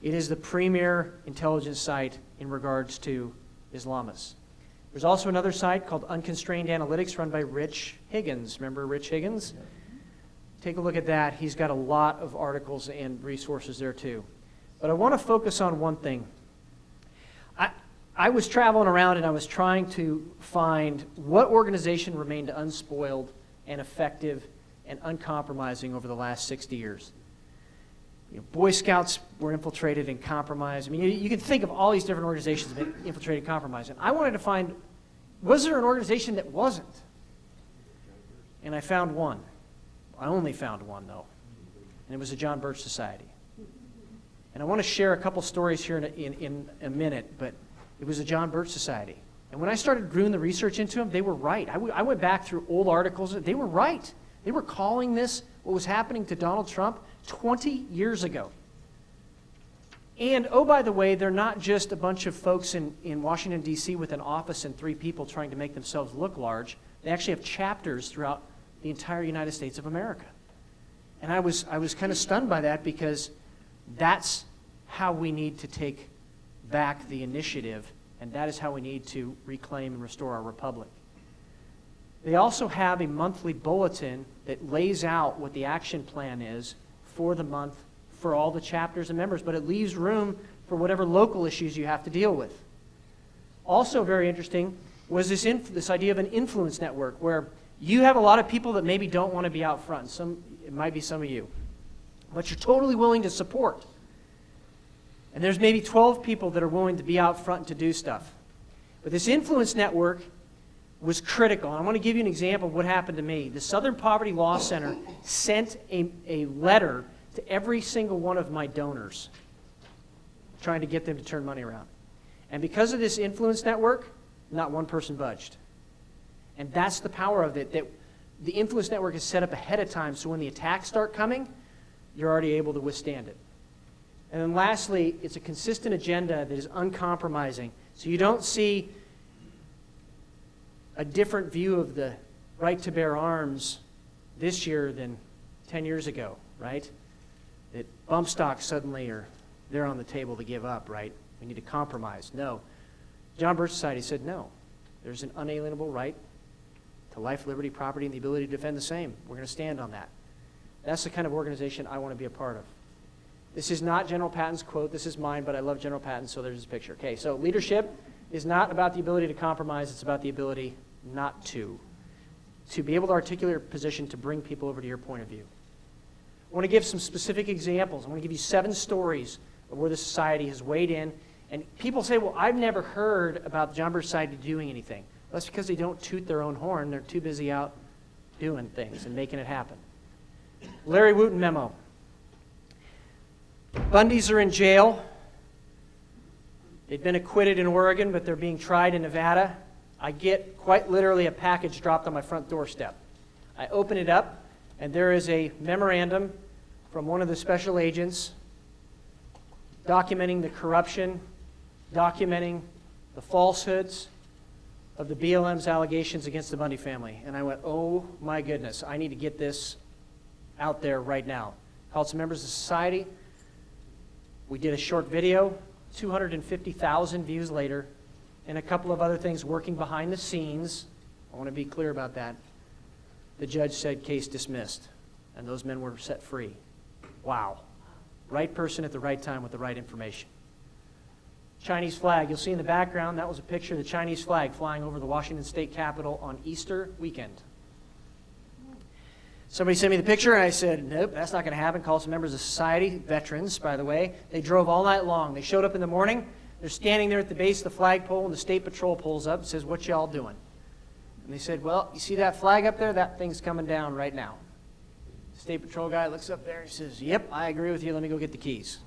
It is the premier intelligence site in regards to Islamists. There's also another site called Unconstrained Analytics run by Rich Higgins. Remember Rich Higgins? Take a look at that. He's got a lot of articles and resources there too. But I want to focus on one thing. I was traveling around and I was trying to find what organization remained unspoiled and effective and uncompromising over the last 60 years. You know, Boy Scouts were infiltrated and compromised. I mean, you can think of all these different organizations that been infiltrated and compromised. And I wanted to find, was there an organization that wasn't? And I found one. I only found one, though. And it was the John Birch Society. And I want to share a couple stories here in a minute, but it was the John Birch Society. And when I started doing the research into them, they were right. I went back through old articles. They were right. They were calling this what was happening to Donald Trump 20 years ago. And, oh, by the way, they're not just a bunch of folks in Washington, D.C. with an office and 3 people trying to make themselves look large. They actually have chapters throughout the entire United States of America. And I was kind of stunned by that, because that's how we need to take back the initiative, and that is how we need to reclaim and restore our republic. They also have a monthly bulletin that lays out what the action plan is for the month for all the chapters and members, but it leaves room for whatever local issues you have to deal with. Also very interesting was this idea of an influence network, where you have a lot of people that maybe don't want to be out front. It might be some of you, but you're totally willing to support. And there's maybe 12 people that are willing to be out front to do stuff. But this influence network was critical. And I want to give you an example of what happened to me. The Southern Poverty Law Center sent a letter to every single one of my donors, trying to get them to turn money around. And because of this influence network, not one person budged. And that's the power of it, that the influence network is set up ahead of time, so when the attacks start coming, you're already able to withstand it. And then lastly, it's a consistent agenda that is uncompromising. So you don't see a different view of the right to bear arms this year than 10 years ago, right? That bump stocks suddenly they're on the table to give up, right? We need to compromise. No. John Birch Society said no. There's an unalienable right to life, liberty, property, and the ability to defend the same. We're going to stand on that. That's the kind of organization I want to be a part of. This is not General Patton's quote. This is mine, but I love General Patton, so there's his picture. Okay, so leadership is not about the ability to compromise. It's about the ability not to be able to articulate your position, to bring people over to your point of view. I want to give some specific examples. I want to give you 7 stories of where the society has weighed in. And people say, well, I've never heard about the John Birch Society doing anything. Well, that's because they don't toot their own horn. They're too busy out doing things and making it happen. Larry Wooten memo. Bundys are in jail. They've been acquitted in Oregon, but they're being tried in Nevada. I get quite literally a package dropped on my front doorstep. I open it up, and there is a memorandum from one of the special agents documenting the corruption, documenting the falsehoods of the BLM's allegations against the Bundy family. And I went, oh my goodness, I need to get this out there right now. Called some members of society. We did a short video, 250,000 views later, and a couple of other things working behind the scenes. I want to be clear about that. The judge said case dismissed. and those men were set free. Wow. Right person at the right time with the right information. Chinese flag. You'll see in the background, that was a picture of the Chinese flag flying over the Washington State Capitol on Easter weekend. Somebody sent me the picture, and I said, nope, that's not going to happen. Called some members of society, veterans, by the way. They drove all night long. They showed up in the morning. They're standing there at the base of the flagpole, and the state patrol pulls up and says, what y'all doing? And they said, well, you see that flag up there? That thing's coming down right now. The state patrol guy looks up there and says, yep, I agree with you. Let me go get the keys.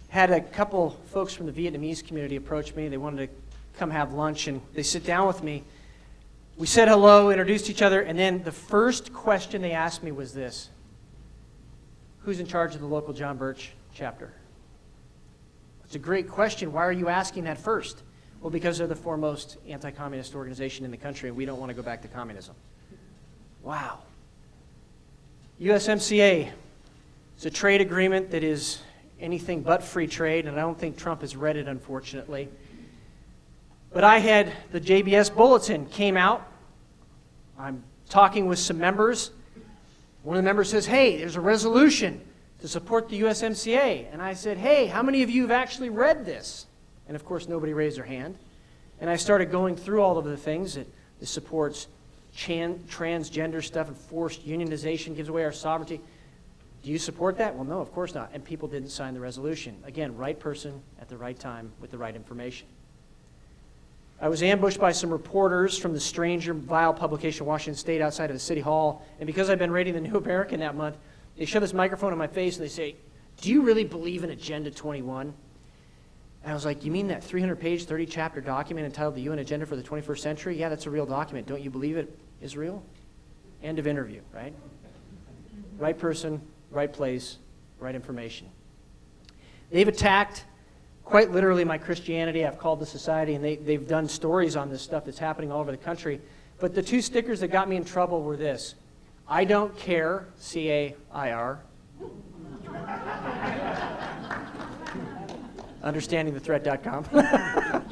Had a couple folks from the Vietnamese community approach me. They wanted to come have lunch, and they sit down with me. We said hello, introduced each other, and then the first question they asked me was this: who's in charge of the local John Birch chapter? It's a great question. Why are you asking that first? Well, because they're the foremost anti-communist organization in the country, and we don't want to go back to communism. Wow. USMCA. It's a trade agreement that is anything but free trade, and I don't think Trump has read it, unfortunately. But I had the JBS bulletin came out. I'm talking with some members. One of the members says, hey, there's a resolution to support the USMCA. And I said, hey, how many of you have actually read this? And of course, nobody raised their hand. And I started going through all of the things that this supports transgender stuff and forced unionization, gives away our sovereignty. Do you support that? Well, no, of course not. And people didn't sign the resolution. Again, right person at the right time with the right information. I was ambushed by some reporters from the Stranger Vile publication, Washington State, outside of the City Hall. And because I've been reading the New American that month, they shove this microphone in my face and they say, do you really believe in Agenda 21? And I was like, you mean that 300-page, 30-chapter document entitled The UN Agenda for the 21st Century? Yeah, that's a real document. Don't you believe it is real? End of interview, right? Right person, right place, right information. They've attacked, quite literally, my Christianity. I've called the society, and they've done stories on this stuff that's happening all over the country. But the two stickers that got me in trouble were this: I don't care, C-A-I-R. Understandingthethreat.com.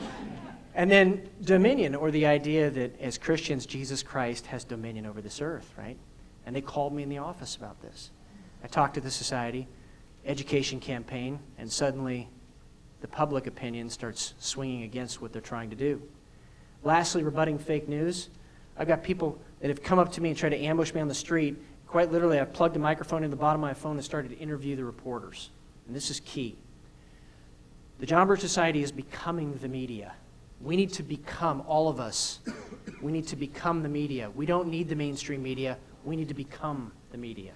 And then dominion, or the idea that as Christians, Jesus Christ has dominion over this earth, right? And they called me in the office about this. I talked to the society, education campaign, and suddenly the public opinion starts swinging against what they're trying to do. Lastly, rebutting fake news. I've got people that have come up to me and tried to ambush me on the street. Quite literally, I've plugged a microphone in the bottom of my phone and started to interview the reporters. And this is key. The John Birch Society is becoming the media. We need to become, all of us, we need to become the media. We don't need the mainstream media. We need to become the media.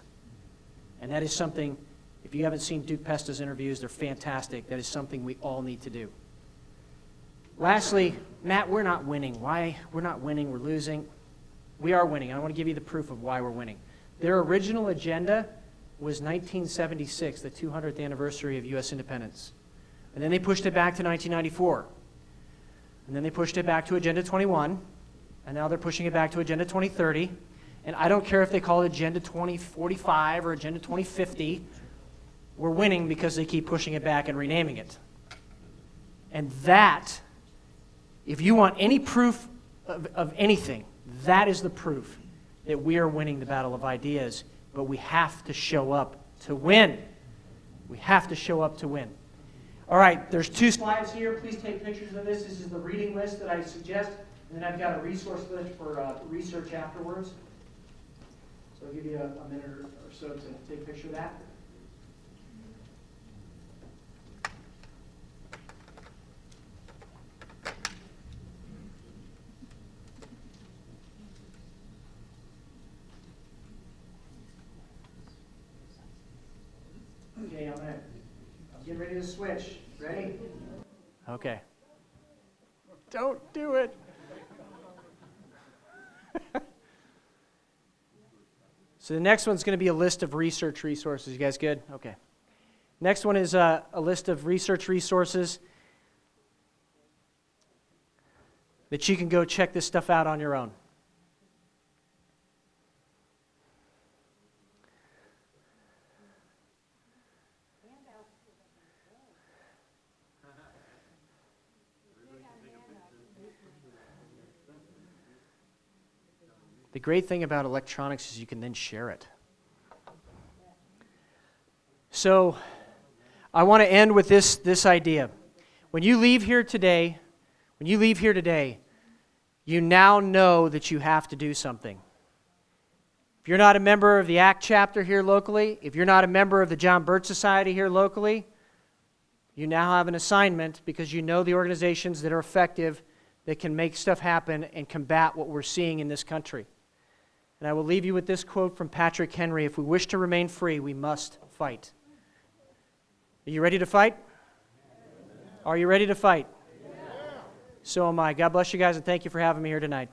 And that is something, if you haven't seen Duke Pesta's interviews, they're fantastic. That is something we all need to do. Lastly, Matt, we're not winning. Why? We're not winning, we're losing. We are winning. I want to give you the proof of why we're winning. Their original agenda was 1976, the 200th anniversary of U.S. independence. And then they pushed it back to 1994. And then they pushed it back to Agenda 21. And now they're pushing it back to Agenda 2030. And I don't care if they call it Agenda 2045 or Agenda 2050. We're winning because they keep pushing it back and renaming it. And that, if you want any proof of anything, that is the proof that we are winning the battle of ideas. But we have to show up to win. We have to show up to win. All right, there's two slides here. Please take pictures of this. This is the reading list that I suggest. And then I've got a resource list for research afterwards. So I'll give you a minute or so to take a picture of that. Okay, I'm getting ready to switch. Ready? Okay. Don't do it. So the next one's going to be a list of research resources. You guys good? Okay. Next one is a list of research resources that you can go check this stuff out on your own. The great thing about electronics is you can then share it. So I want to end with this idea. When you leave here today, you now know that you have to do something. If you're not a member of the ACT chapter here locally, if you're not a member of the John Birch Society here locally, you now have an assignment because you know the organizations that are effective, that can make stuff happen and combat what we're seeing in this country. And I will leave you with this quote from Patrick Henry: if we wish to remain free, we must fight. Are you ready to fight? Are you ready to fight? So am I. God bless you guys, and thank you for having me here tonight.